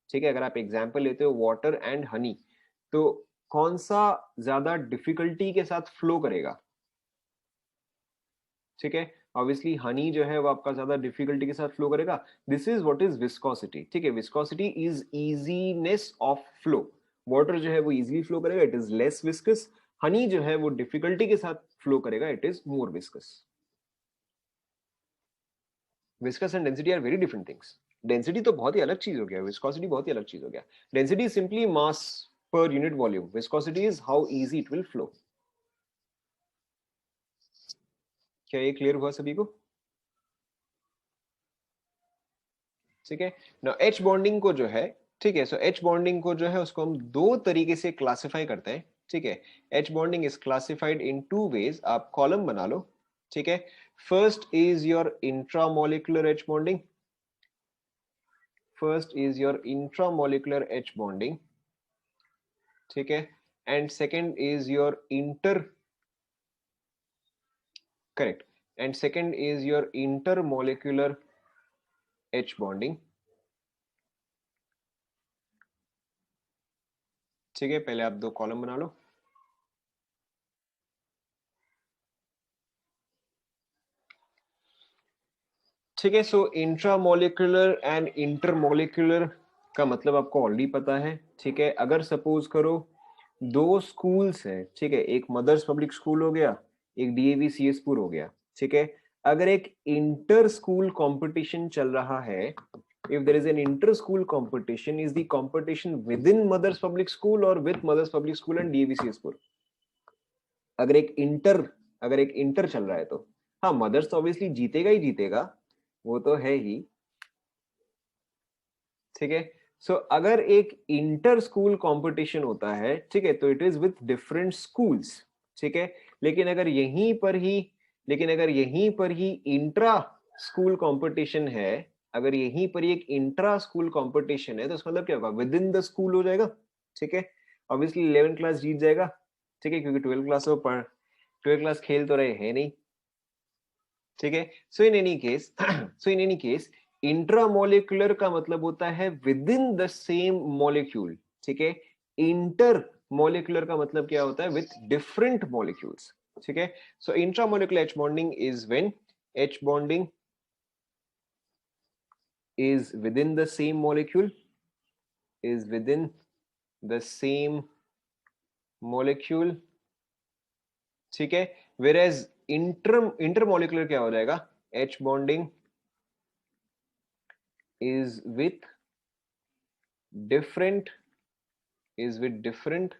ठीक है, अगर आप एग्जांपल लेते हो वाटर एंड हनी, तो कौन सा ज्यादा डिफिकल्टी के साथ फ्लो करेगा? ठीक है, ऑब्वियसली हनी जो है वो आपका ज्यादा डिफिकल्टी के साथ फ्लो करेगा। This is what is viscosity. ठीक है, viscosity is easiness of flow. Water जो है वो इजीली फ्लो करेगा, it is less viscous. Honey जो है वो डिफिकल्टी के साथ फ्लो करेगा, it is more viscous. Viscous and density are very different things. Density तो बहुत ही अलग चीज हो गया, विस्कोसिटी बहुत ही अलग चीज हो गया। Density is simply mass per unit volume, viscosity is how easy it will flow. क्या ये क्लियर हुआ सभी को? ठीक है ना, एच बॉन्डिंग को जो है, ठीक है, सो एच बॉन्डिंग को जो है उसको हम दो तरीके से क्लासिफाई करते हैं। ठीक है, H bonding is classified in two ways, आप कॉलम बना लो। ठीक है, first is your intramolecular H bonding, first is your intramolecular H bonding. ठीक है, and second is your inter, correct, and second is your intermolecular H bonding. ठीक है, पहले आप दो कॉलम बना लो। ठीक है, सो इंट्रामोलिकुलर एंड इंटरमोलिकुलर का मतलब आपको ऑलरेडी पता है। ठीक है, अगर सपोज करो दो स्कूल्स है, ठीक है, एक मदर्स पब्लिक स्कूल हो गया, एक डीएवी सीएसपुर हो गया। ठीक है, अगर एक इंटर स्कूल कंपटीशन चल रहा है, if there is an inter school competition, is the competition within mothers public school or with mothers public school and DAV अगर एक इंटर, अगर एक इंटर चल रहा है तो हाँ, मदर्स तो ऑब्वियसली जीतेगा ही जीतेगा, वो तो है ही। ठीक है, सो अगर एक इंटर स्कूल कंपटीशन होता है, ठीक है, तो it is with different schools. ठीक है, लेकिन अगर यहीं पर ही, लेकिन अगर यहीं पर ही इंट्रा स्कूल कंपटीशन है, अगर यहीं पर ही एक इंट्रा स्कूल कंपटीशन है, तो इसका मतलब क्या होगा? विद इन द स्कूल हो जाएगा। ठीक है, ऑब्वियसली 11th क्लास जीत जाएगा। ठीक है, क्योंकि 12th क्लास में पढ़, 12th क्लास खेल तो रहे हैं नहीं। ठीक है, so in any case, so in any case intramolecular का मतलब होता है within the same molecule. ठीक है, इंटर मॉलिकुलर का मतलब क्या होता है? With different molecules. ठीक है, so intramolecular H bonding is when H bonding is within the same molecule, is within the same molecule। ठीक है, whereas intermolecular क्या हो जाएगा? H bonding is with different, is with different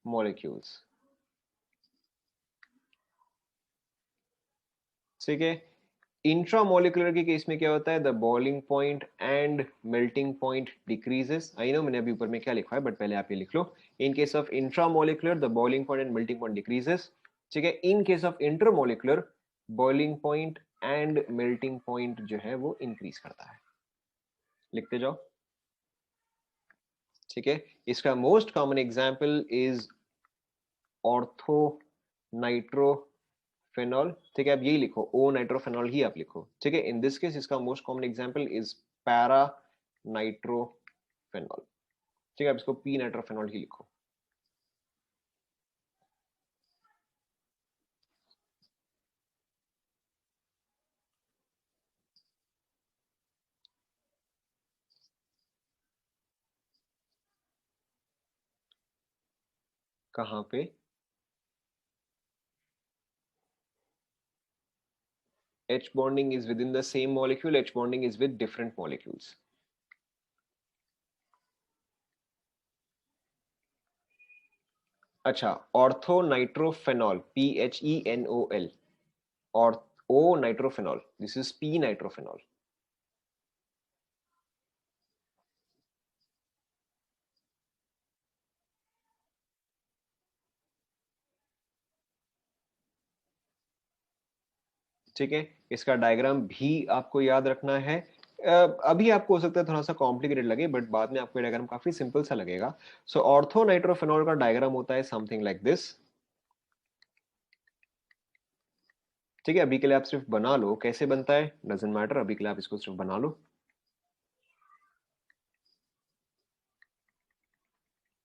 molecules। ठीक है, intramolecular के केस में क्या होता है? The boiling point and melting point decreases. I know मैंने अभी ऊपर में क्या लिखा है, बट पहले आप ये लिख लो। In case of intramolecular the boiling point and melting point decreases. ठीक है, in case of intermolecular boiling point and melting point जो है वो इंक्रीज करता है। लिखते जाओ। ठीक है, इसका most common example is ortho nitro phenol. ठीक है, अब यही लिखो, ओ नाइट्रोफेनॉल ही आप लिखो। ठीक है, इन दिस केस इसका most common example is para nitrophenol. ठीक है, अब इसको पी नाइट्रोफेनॉल ही लिखो। कहां पे? H bonding is within the same molecule, H bonding is with different molecules। अच्छा, ऑर्थो नाइट्रोफेनॉल, PHENOL, और ओ नाइट्रोफेनॉल, दिस इज पी नाइट्रोफेनॉल। ठीक है, इसका डायग्राम भी आपको याद रखना है। अभी आपको हो सकता है थोड़ा सा कॉम्प्लिकेटेड लगे, बट बाद में आपको डायग्राम काफी सिंपल सा लगेगा। सो ऑर्थो नाइट्रोफेनॉल का डायग्राम होता है समथिंग लाइक दिस। ठीक है, अभी के लिए आप सिर्फ बना लो, कैसे बनता है डजंट मैटर, अभी के लिए आप इसको सिर्फ बना लो।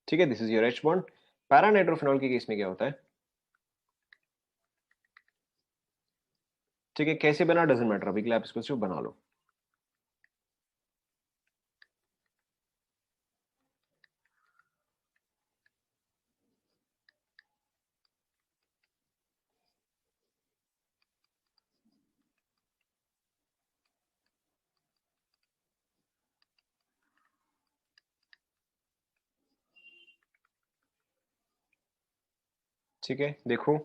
ठीक है, this is your H bond. Para nitrophenol के केस में क्या होता है? ठीक है, कैसे बना डजंट मैटर, अभी के लिए आप इसको सिर्फ बना लो। ठीक है, देखो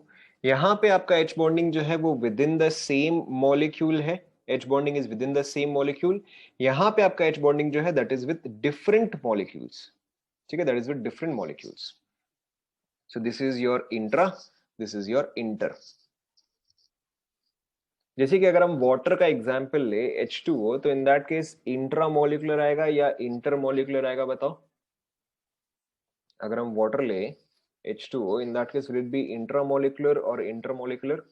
यहाँ पे आपका एच बॉन्डिंग जो है वो within the same molecule है। H bonding is within the same molecule. यहाँ पे आपका एच बॉन्डिंग जो है that is with different molecules. ठीक है, that is with different molecules. So this is your intra, this is your inter. जैसे कि अगर हम वाटर का एग्जांपल ले H2O, तो in that case intra molecular आएगा या इंटर मॉलिक्यूलर आएगा, बताओ। अगर हम वाटर ले H2O, in that case will it be intra molecular और इंटर मॉलिक्यूलर?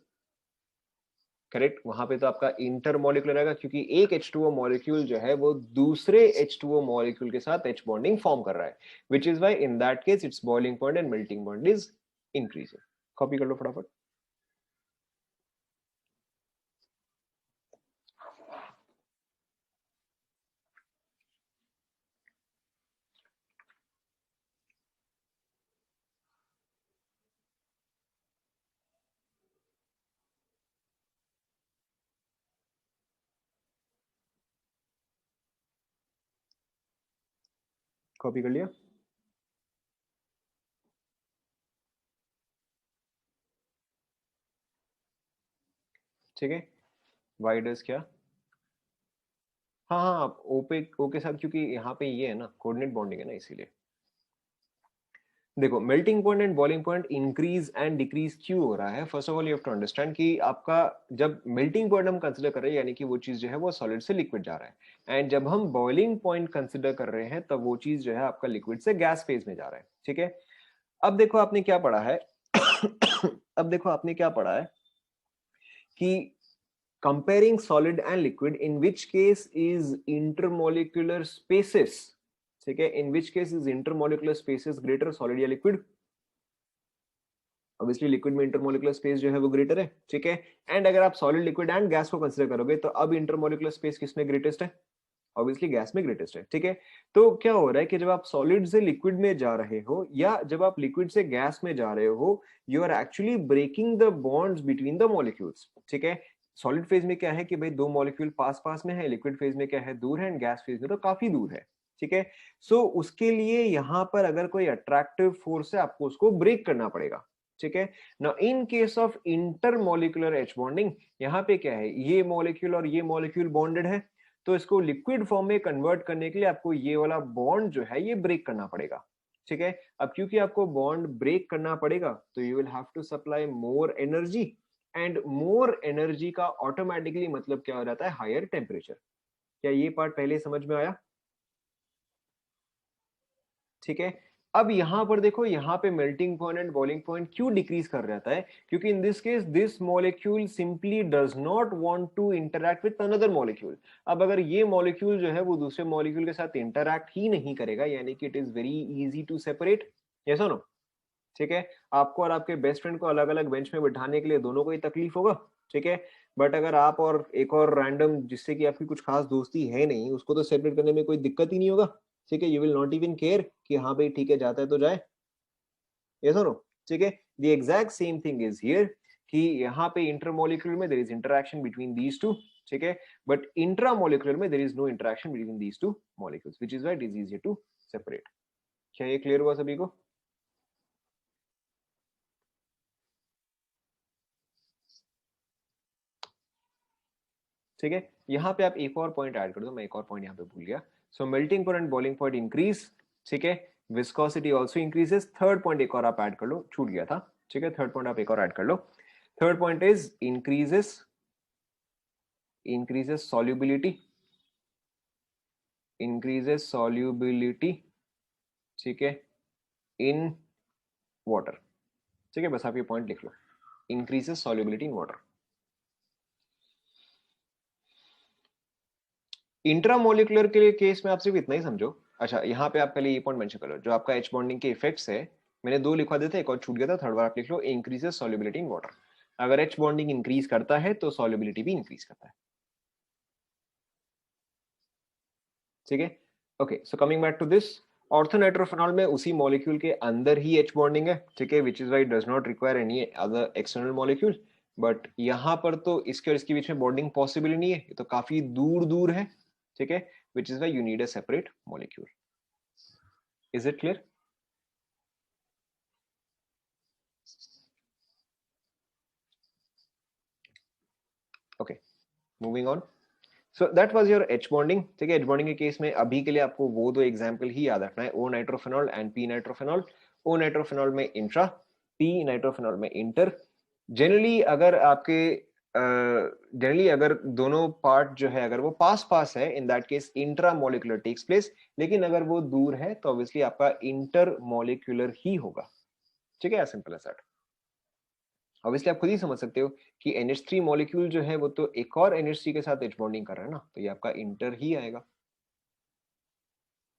करेक्ट, वहां पे तो आपका इंटर मॉलिक्यूलर आएगा, क्योंकि एक H2O मॉलिक्यूल जो है वो दूसरे H2O मॉलिक्यूल के साथ H बॉन्डिंग फॉर्म कर रहा है, which is why in that case it's boiling point and melting point is increasing. Copy कर लो फटाफट। कॉपी कर लिया? ठीक है, वाई डज क्या? हाँ हाँ, आप ओ पे ओ के साथ, क्योंकि यहाँ पे ये है ना कोऑर्डिनेट बॉन्डिंग है ना, इसीलिए। देखो, melting point and boiling point increase and decrease क्यों हो रहा है? First of all you have to understand कि आपका जब मेल्टिंग पॉइंट हम कंसिडर कर रहे हैं, यानी कि वो चीज जो है वो सॉलिड से लिक्विड जा रहा है, एंड जब हम बॉइलिंग पॉइंट कंसिडर कर रहे हैं तब वो चीज जो है आपका लिक्विड से गैस फेज में जा रहा है। ठीक है, अब देखो आपने क्या पढ़ा है अब देखो आपने क्या पढ़ा है कि comparing solid and liquid, in which case is intermolecular spaces, ठीक है, in which case is intermolecular spaces greater, solid या liquid? ऑब्वियसली लिक्विड में इंटरमोलिकुलर स्पेस जो है वो ग्रेटर है। ठीक है, एंड अगर आप सॉलिड लिक्विड एंड गैस को कंसीडर करोगे तो अब इंटरमोलिकुलर स्पेस किसमें ग्रेटेस्ट है? ऑब्वियसली गैस में ग्रेटेस्ट है। ठीक है, तो क्या हो रहा है कि जब आप सॉलिड से लिक्विड में जा रहे हो या जब आप लिक्विड से गैस में जा रहे हो, you are actually breaking the bonds between the molecules. ठीक है, सॉलिड फेज में क्या है कि भाई दो मॉलिक्यूल पास पास में है, लिक्विड फेज में क्या है, दूर है, एंड गैस फेज में तो काफी दूर है। ठीक है, सो उसके लिए यहां पर अगर कोई अट्रैक्टिव फोर्स है, आपको उसको ब्रेक करना पड़ेगा। ठीक है, now in case of intermolecular H bonding, यहाँ पे क्या है, ये मॉलिक्यूल और ये मॉलिक्यूल बॉन्डेड है, तो इसको लिक्विड फॉर्म में कन्वर्ट करने के लिए आपको ये वाला बॉन्ड जो है ये ब्रेक करना पड़ेगा। ठीक है, अब क्योंकि आपको बॉन्ड ब्रेक करना पड़ेगा तो you will have to supply more energy, and more energy का ऑटोमेटिकली मतलब क्या हो जाता है, हायर टेम्परेचर। क्या ये पार्ट पहले समझ में आया? ठीक है, अब यहां पर देखो, यहां पे melting point and boiling point क्यों डिक्रीज कर जाता है? क्योंकि in this case this molecule simply does not want to interact with another molecule. अब अगर ये मॉलिक्यूल जो है वो दूसरे मॉलिक्यूल के साथ इंटरैक्ट ही नहीं करेगा, यानी कि it is very easy to separate, yes और नो? ठीक है, आपको और आपके बेस्ट फ्रेंड को अलग अलग बेंच में बिठाने के लिए दोनों को ही तकलीफ होगा। ठीक है, बट अगर आप और एक और रैंडम जिससे कि आपकी कुछ खास दोस्ती है नहीं, उसको तो सेपरेट करने में कोई दिक्कत ही नहीं होगा। ठीक है, you will not even care कि हाँ भाई ठीक है जाता है तो जाए, ये सुनो। ठीक है, the exact same thing is here, कि यहाँ पे इंटरमोलिकुलर में there is interaction between these two. ठीक है, बट इंट्रामोलिकुलर में there is no interaction between these two molecules, which is why it is easier to separate. क्या ये clear हुआ सभी को? ठीक है, यहाँ पे आप एक और पॉइंट ऐड कर दो, मैं एक और पॉइंट यहाँ पे भूल गया। So melting point and boiling point increase. ठीक है, viscosity also increases. Third point एक और आप ऐड कर लो, छूट गया था। ठीक है, थर्ड पॉइंट आप एक और ऐड कर लो। Third point is increases solubility, increases solubility। ठीक है, इन वाटर। ठीक है, बस आप ये पॉइंट लिख लो, increases solubility in water। Intramolecular के लिए केस में आप सिर्फ इतना ही समझो। अच्छा, यहाँ पे आप पहले ये पॉइंट मेंशन कर लो, जो आपका एच बॉन्डिंग के इफेक्ट्स है, मैंने 2 लिखवा देते, एक और छूट गया था, थर्ड बार आप लिख लो, इंक्रीजेस सॉल्युबिलिटी इन वाटर। अगर एच बॉन्डिंग इंक्रीज करता है तो सॉल्युबिलिटी भी इंक्रीज करता है। ठीक है, okay, so coming back to this, orthonitrophenol में उसी मॉलिक्यूल के अंदर ही एच बॉन्डिंग है, ठीक है, which is why does not require any other external molecule. But यहाँ पर तो इसके और इसके बीच में बॉन्डिंग पॉसिबल ही नहीं है, ये तो काफी दूर दूर है, ठीक है, which is why you need a separate molecule. Is it clear? Okay, moving on. So that was your H bonding, ठीक है। एच बॉन्डिंग के केस में अभी के लिए आपको वो दो एग्जांपल ही याद रखना है, ओ नाइट्रोफेनॉल एंड पी नाइट्रोफेनॉल। ओ नाइट्रोफेनॉल में इंट्रा, पी नाइट्रोफेनॉल में इंटर। जनरली अगर आपके जनरली अगर दोनों पार्ट जो है अगर वो पास पास है, in that case intramolecular takes place, लेकिन अगर वो दूर है तो ऑब्वियसली आपका इंटर मॉलिक्यूलर ही होगा, ठीक है, सिंपल एज दैट। ऑब्वियसली आप खुद ही समझ सकते हो कि NH3 मॉलिक्यूल जो है वो तो एक और NH3 के साथ एच बॉन्डिंग कर रहा है ना, तो ये आपका इंटर ही आएगा,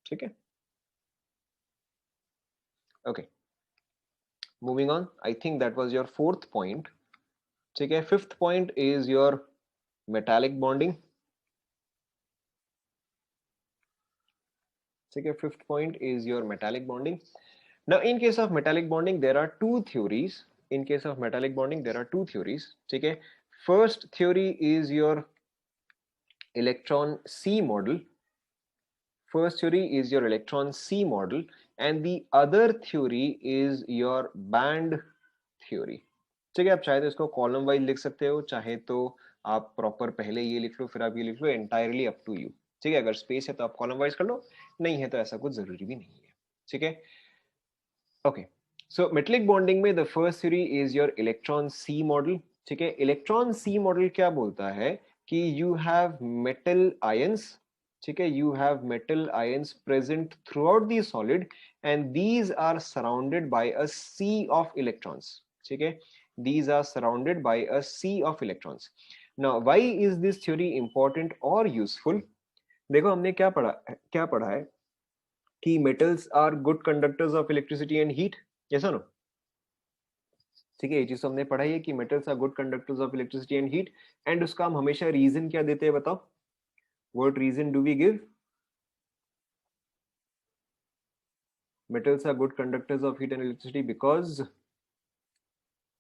ठीक है, okay, moving on. I think that was your fourth point, ठीक है। Fifth point is your metallic bonding, ठीक है, fifth point is your metallic bonding. Now in case of metallic bonding there are two theories, in case of metallic bonding there are two theories, ठीक है। First theory is your electron sea model, first theory is your electron C model, and the other theory is your band theory, ठीक है। आप चाहे तो इसको column wise लिख सकते हो, चाहे तो आप प्रॉपर पहले ये लिख लो फिर आप ये लिख लो, एंटायरली अप टू यू, ठीक है। अगर स्पेस है तो आप कॉलम वाइज कर लो, नहीं है तो ऐसा कुछ जरूरी भी नहीं है, ठीक है, ओके। सो मेटलिक बॉन्डिंग में the first theory is your electron sea model, ठीक है। इलेक्ट्रॉन सी मॉडल क्या बोलता है कि यू हैव मेटल आयंस, ठीक है, you have metal ions present throughout the solid and these are surrounded by a sea of electrons, ठीक है, these are surrounded by a sea of electrons. Now why is this theory important or useful? देखो हमने क्या पढ़ा है कि metals are good conductors of electricity and heat, yes or no? ठीक है, ये चीज तो हमने पढ़ा है कि metals are good conductors of electricity and heat, and उसका हम हमेशा रीजन क्या देते हैं बताओ, what reason do we give? Metals are good conductors of heat and electricity because,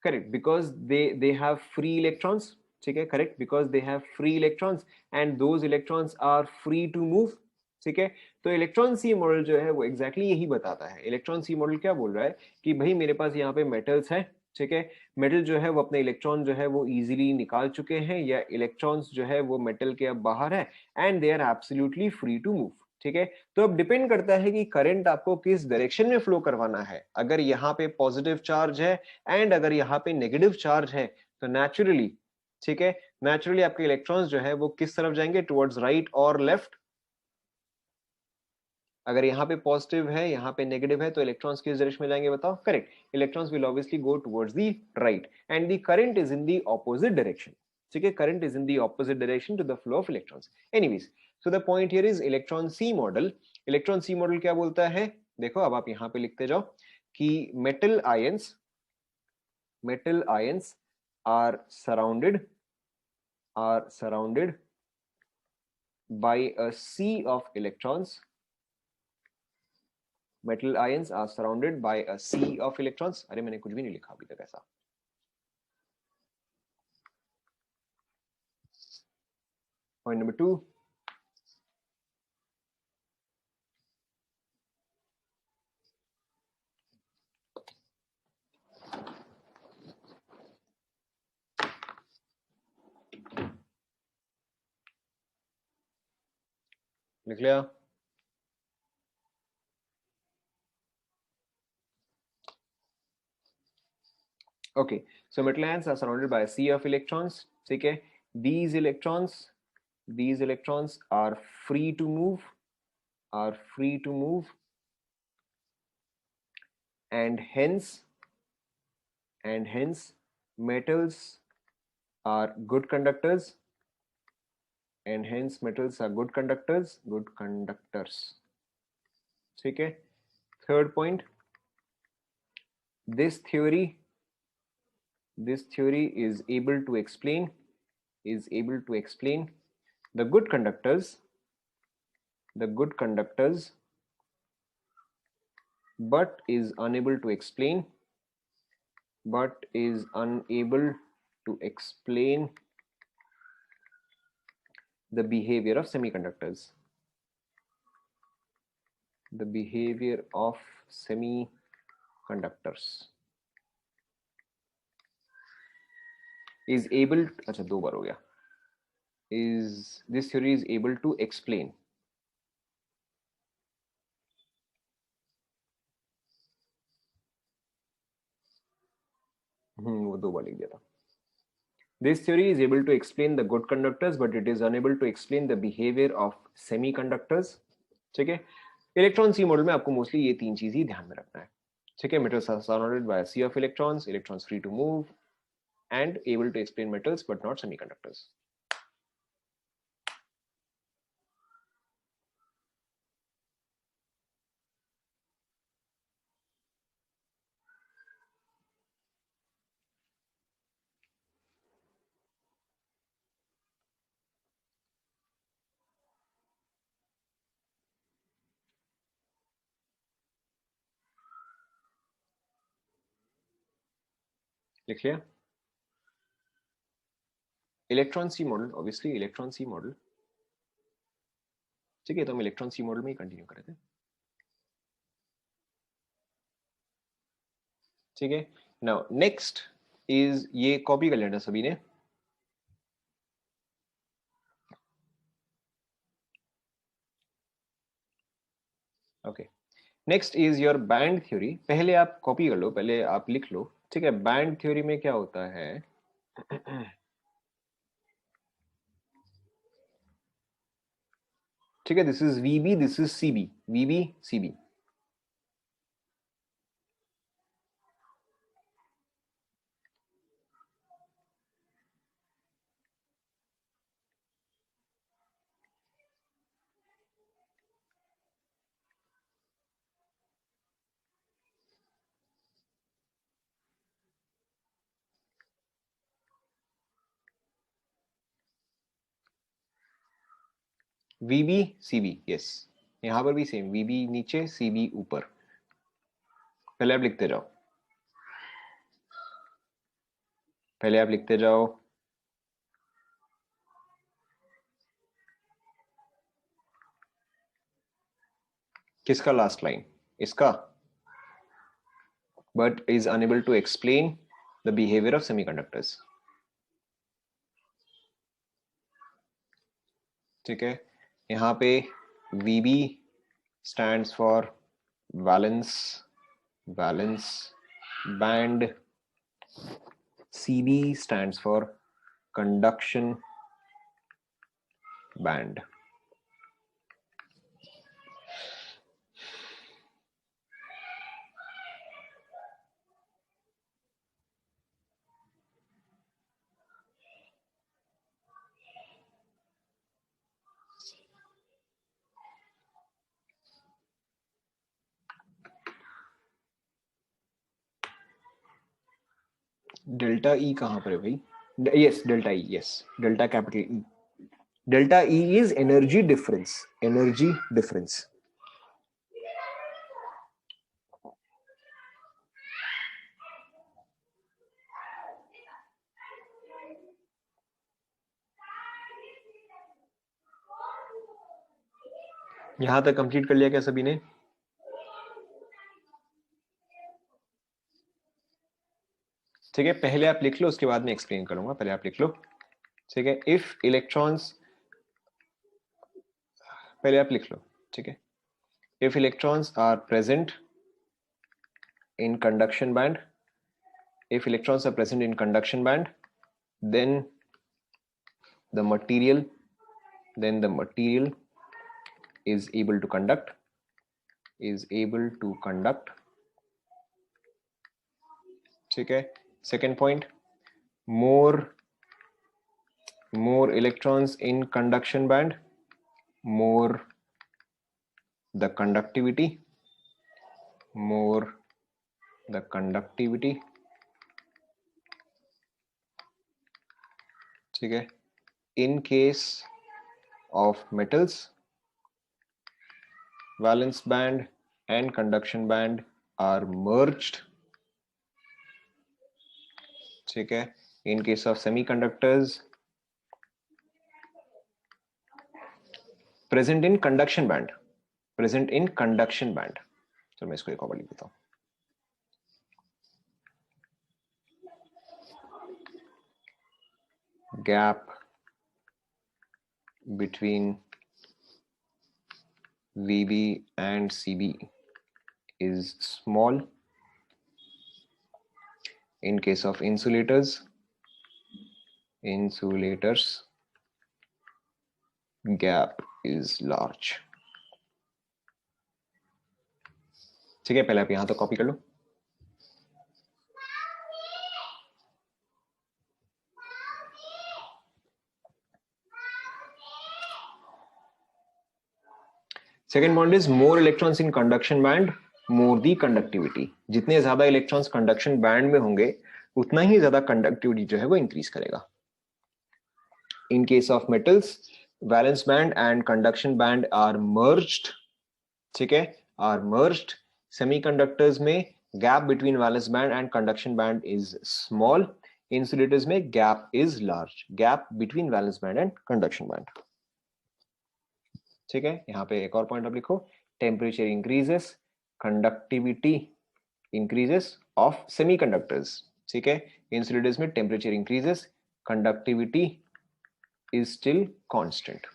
correct, because they have free electrons, ठीक है, correct, because they have free electrons and those electrons are free to move, ठीक है। तो electron sea model जो है वो exactly यही बताता है। इलेक्ट्रॉन सी मॉडल क्या बोल रहा है कि भाई मेरे पास यहाँ पे मेटल्स है, ठीक है, मेटल जो है वो अपने इलेक्ट्रॉन जो है वो इजीली निकाल चुके हैं, या इलेक्ट्रॉन्स जो है वो मेटल के अब बाहर है, and they are absolutely free to move, ठीक है। तो अब डिपेंड करता है कि करंट आपको किस डायरेक्शन में फ्लो करवाना है। अगर यहाँ पे पॉजिटिव चार्ज है एंड अगर यहाँ पे नेगेटिव चार्ज है तो नेचुरली, ठीक है, नेचुरली आपके इलेक्ट्रॉन्स जो है वो किस तरफ जाएंगे, टुवर्ड्स राइट और लेफ्ट। अगर यहाँ पे पॉजिटिव है यहाँ पे नेगेटिव है तो इलेक्ट्रॉन्स किस डायरेक्शन में जाएंगे बताओ, correct, electrons will obviously go towards the right and the current is in the opposite direction, ठीक है, current is in the opposite direction to the flow of electrons. Anyways, so the point here is electron sea model. Electron sea model क्या बोलता है, देखो अब आप यहाँ पे लिखते जाओ कि metal ions are surrounded by a sea of electrons, metal ions are surrounded by a sea of electrons। अरे मैंने कुछ भी नहीं लिखा अभी तक ऐसा। पॉइंट नंबर 2, लिख लिया, okay, so metal ions are surrounded by a sea of electrons, ठीक है, these electrons are free to move, are free to move and hence metals are good conductors, and hence metals are good conductors, ठीक है. Third point, this theory is able to explain the good conductors, but is unable to explain the behavior of semiconductors. Is able, अच्छा 2 बार हो गया. This theory is able to explain. वो 2 बार लिख दिया था. This theory is able to explain the good conductors, but it is unable to explain the behavior of semiconductors. ठीक है. Electron sea model में आपको मोस्टली ये 3 चीज ही ध्यान में रखना है. ठीक है. Metals are surrounded by a sea of electrons free to move, and able to explain metals but not semiconductors. लिख लिया. Electron sea model, obviously electron sea model. ठीक है. तो हम इलेक्ट्रॉन सी मॉडल में ही कंटिन्यू कर रहे थे. ठीक है. नाउ नेक्स्ट इज, ये कॉपी कर लेना सभी ने. Okay. Next is your band theory. पहले आप कॉपी कर लो, पहले आप लिख लो. ठीक है. बैंड थ्योरी में क्या होता है? ठीक है. This is VB, this is CB. VB CB. VB CB. Yes. यहां पर भी सेम, वीबी नीचे सीबी ऊपर. पहले आप लिखते जाओ, पहले आप लिखते जाओ. किसका लास्ट लाइन? इसका. But is unable to explain the behaviour of semiconductors. ठीक है. यहाँ पे VB stands for valence band. CB stands for conduction band. Delta E कहां पर है भाई? Yes, delta E. Yes, delta capital E. Delta E is energy difference. यहां तक कंप्लीट कर लिया क्या सभी ने? ठीक है. पहले आप लिख लो, उसके बाद मैं एक्सप्लेन करूंगा. पहले आप लिख लो. ठीक है. इफ इलेक्ट्रॉन्स, पहले आप लिख लो. ठीक है. If electrons are present in conduction band, if electrons are present in conduction band, then the material is able to conduct. ठीक है. Second point, more more electrons in conduction band, more the conductivity, more the conductivity. ठीक है. In case of metals, valence band and conduction band are merged. ठीक है. In case of semiconductors, present in conduction band, present in conduction band. चलो मैं इसको एक और लिख देता हूं. Gap between VB and CB is small. In case of insulators, gap is large. ठीक है, पहले आप यहां तक कॉपी कर लो. Second point is more electrons in conduction band, more the conductivity. जितने ज्यादा इलेक्ट्रॉन्स कंडक्शन बैंड में होंगे उतना ही ज्यादा कंडक्टिविटी जो है वो इंक्रीज करेगा. In case of metals, valence band and conduction band are merged. ठीक है, are merged. Semiconductors में gap between valence band and conduction band is small. Insulators में gap is large. Gap between valence band and conduction band. ठीक है, यहाँ पे एक और पॉइंट आप लिखो. Temperature increases, conductivity increases of semiconductors. ठीक है, इंसुलेटर्स में temperature increases, conductivity is still constant.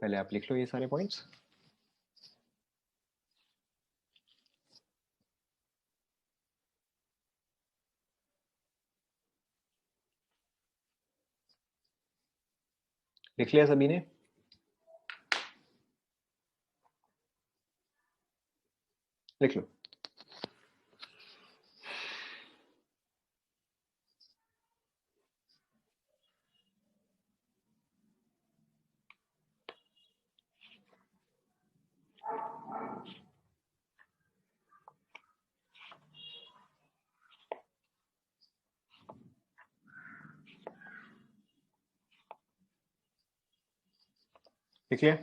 पहले आप लिख लो ये सारे पॉइंट्स. लिख लिया सभी ने? लिख लो. लिख लिया?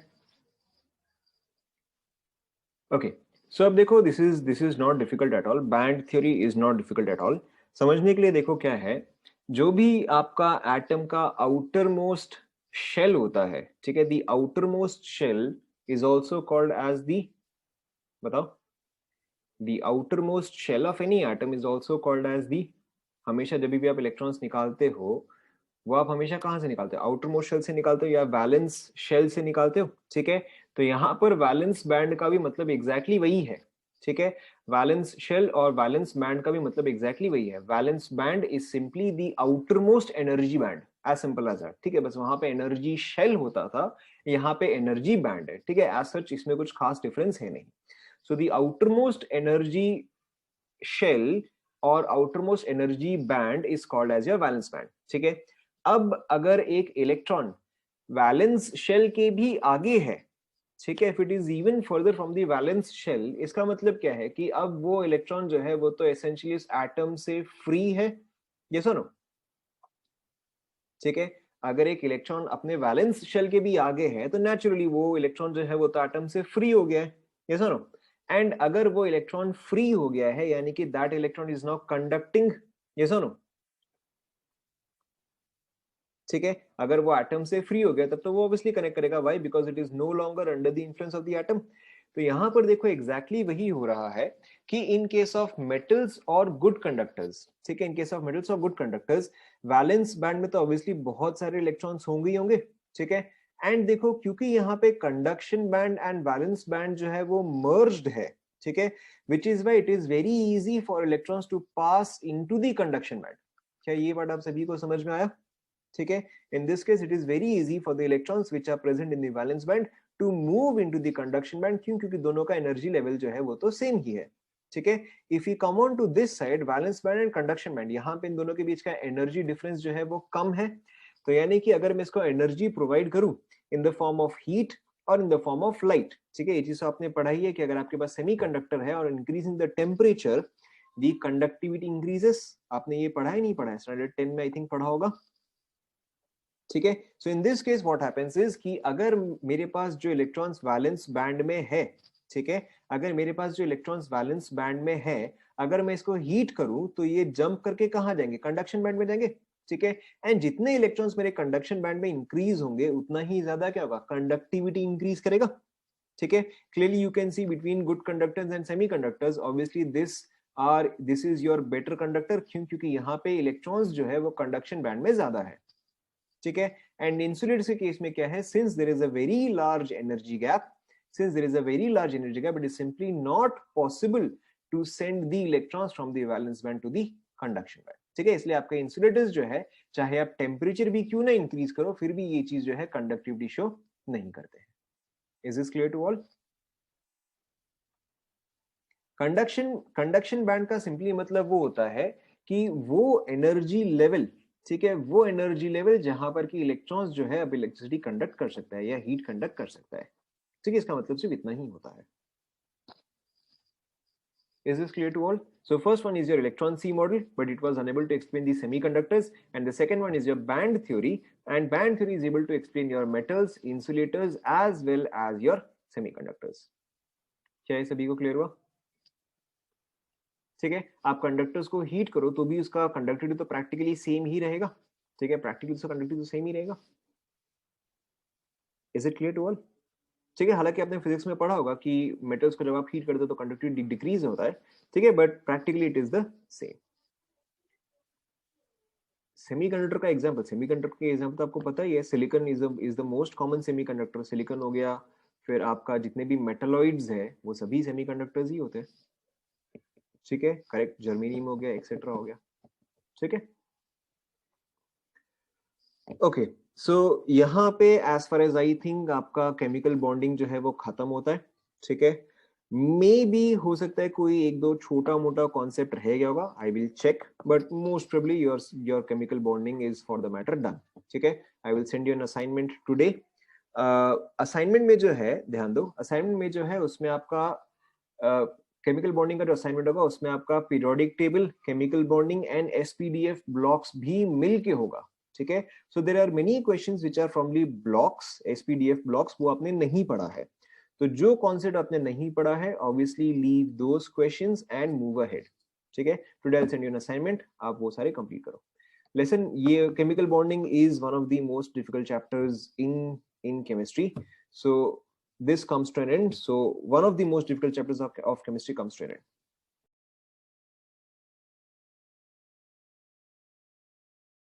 ओके, सो अब देखो, this is not difficult at all. Band theory is not difficult at all. समझने के लिए देखो क्या है, जो भी आपका एटम का आउटर मोस्ट शेल होता है, ठीक है, the outermost shell is also called as the, बताओ, the outermost shell of any atom is also called as the. हमेशा जब भी आप इलेक्ट्रॉन्स निकालते हो वो आप हमेशा कहां से निकालते हो? आउटर मोस्ट शेल से निकालते हो या वैलेंस शेल से निकालते हो. ठीक है, तो यहाँ पर वैलेंस बैंड का भी मतलब एग्जैक्टली वही है. ठीक है, वैलेंस शेल और वैलेंस बैंड का भी मतलब एग्जैक्टली वही है. Valence band is simply the outermost energy band, as simple as that. ठीक है, बस वहां पे एनर्जी शेल होता था, यहाँ पे एनर्जी बैंड है. ठीक है, एज सच इसमें कुछ खास डिफरेंस है नहीं. So the outermost energy shell और outermost energy band is called as your valence band. ठीक है, अब अगर एक इलेक्ट्रॉन वैलेंस शेल के भी आगे है, ठीक है, if it is even further from the valence shell, इसका मतलब क्या है कि अब वो इलेक्ट्रॉन जो है वो तो एसेंशियली इस एटम से फ्री है. ये सुनो, ठीक है, अगर एक इलेक्ट्रॉन अपने वैलेंस शेल के भी आगे है तो नेचुरली वो इलेक्ट्रॉन जो है वो तो एटम से फ्री हो गया है. ये सुनो, एंड अगर वो इलेक्ट्रॉन फ्री हो गया है यानी कि that electron is now conducting. ये सुनो, ठीक है, अगर वो एटम से फ्री हो गया तब तो वो ऑब्वियसली कनेक्ट करेगा. Why? Because it is no longer under the influence of the atom. तो यहां पर देखो एग्जैक्टली वही हो रहा है कि इन केस ऑफ मेटल्स और गुड कंडक्टर्स, ठीक है, इन केस ऑफ मेटल्स और गुड कंडक्टर्स, वैलेंस बैंड में तो ऑब्वियसली बहुत सारे इलेक्ट्रॉन्स होंगे ही होंगे. ठीक है, एंड देखो क्योंकि यहाँ पे conduction band and valence band जो है वो मर्ज्ड है, ठीक है, which is why it is very easy for electrons to pass into the conduction band. क्या ये बात आप सभी को समझ में आया? ठीक है, in this case it is very easy for the electrons which are present in the valence band to move into the conduction band. क्यों? क्योंकि दोनों का एनर्जी लेवल जो है वो तो सेम ही है. ठीक है। If you come on to this side, valence band and conduction band, यहाँ पे इन दोनों के बीच का एनर्जी डिफरेंस जो है वो कम है। तो यानी कि अगर मैं इसको एनर्जी प्रोवाइड करूं in the form of heat और in the form of light, ठीक है, ये चीज आपने पढ़ाई है कि अगर आपके पास सेमीकंडक्टर है और increasing the temperature the conductivity increases. आपने ये पढ़ा है नहीं पढ़ा है? स्टैंडर्ड 10 में आई थिंक पढ़ा होगा, ठीक है। So in this case what happens is कि अगर मेरे पास जो इलेक्ट्रॉन्स वैलेंस बैंड में है, ठीक है, अगर मेरे पास जो इलेक्ट्रॉन्स वैलेंस बैंड में है, अगर मैं इसको हीट करूं तो ये जंप करके कहां जाएंगे? कंडक्शन बैंड में जाएंगे, ठीक है। एंड जितने इलेक्ट्रॉन्स मेरे कंडक्शन बैंड में इंक्रीज होंगे उतना ही ज्यादा क्या होगा? कंडक्टिविटी इंक्रीज करेगा, ठीक है। Clearly you can see between good conductors and semiconductors, obviously this is your better conductor, क्यों? क्योंकि यहाँ पे इलेक्ट्रॉन्स जो है वो कंडक्शन बैंड में ज्यादा है, ठीक है। एंड इंसुलेटर्स के केस में क्या है? Since there is a very large energy gap, it is simply not possible to send the electrons from the valence band to the conduction band, ठीक है। इसलिए आपके इंसुलेटर्स जो है, चाहे आप टेम्परेचर भी क्यों ना इंक्रीज करो, फिर भी ये चीज जो है कंडक्टिविटी शो नहीं करते हैं। Is this clear to all? Conduction band का सिंपली मतलब वो होता है कि वो एनर्जी लेवल, ठीक है, वो एनर्जी लेवल जहां पर कि इलेक्ट्रॉन्स जो है अब इलेक्ट्रिसिटी कंडक्ट कर सकता है या हीट कंडक्ट कर सकता है, ठीक है। इसका मतलब सिर्फ इतना ही होता है। Is this clear to all? So first one is your electron C model, but it was unable to explain the semiconductors, and the second one is your band theory, and band theory is able to explain your metals, insulators as well as your semiconductors. क्या ये सभी को clear हुआ? ठीक है। आप conductors को heat करो तो भी उसका कंडक्टिविटी तो प्रैक्टिकली सेम ही रहेगा, ठीक है, प्रैक्टिकली उसका कंडक्टिविटी तो सेम ही रहेगा। Is it clear to all? ठीक है। हालांकि आपने फिजिक्स में पढ़ा होगा कि मेटल्स को जब आप हीट करते हो तो कंडक्टिविटी डिक्रीज होता है, ठीक है, but practically it is the same. Semiconductor का एग्जांपल, सेमीकंडक्टर के एग्जांपल तो आपको पता ही है, silicon is the most common semiconductor. Silicon हो गया, फिर आपका जितने भी मेटलॉइड्स है वो सभी सेमीकंडक्टर्स ही होते हैं, ठीक है, करेक्ट। जर्मेनियम हो गया, एक्सेट्रा हो गया, ठीक है। ओके, सो यहाँ पे as far as I think आपका केमिकल बॉन्डिंग जो है वो खत्म होता है, ठीक है। मे बी हो सकता है कोई एक दो छोटा मोटा कॉन्सेप्ट रह गया होगा, I will check, but most probably your chemical bonding is for the matter done, ठीक है। I will send you an assignment today. Assignment में जो है, ध्यान दो, असाइनमेंट में जो है उसमें आपका केमिकल बॉन्डिंग का जो असाइनमेंट होगा उसमें आपका periodic table, chemical bonding and SPDF blocks भी मिल के होगा, ठीक है। So there are many questions which are from the blocks, SPDF blocks, वो आपने नहीं पढ़ा है। तो जो कॉन्सेप्ट आपने नहीं पढ़ा है, obviously leave those questions and move ahead, ठीक है। Today I will send you an assignment, आप वो सारे कंप्लीट करो। लेसन, ये chemical bonding is one of the most difficult chapters in chemistry, so this comes to an end. So one of the most difficult chapters of chemistry comes to an end.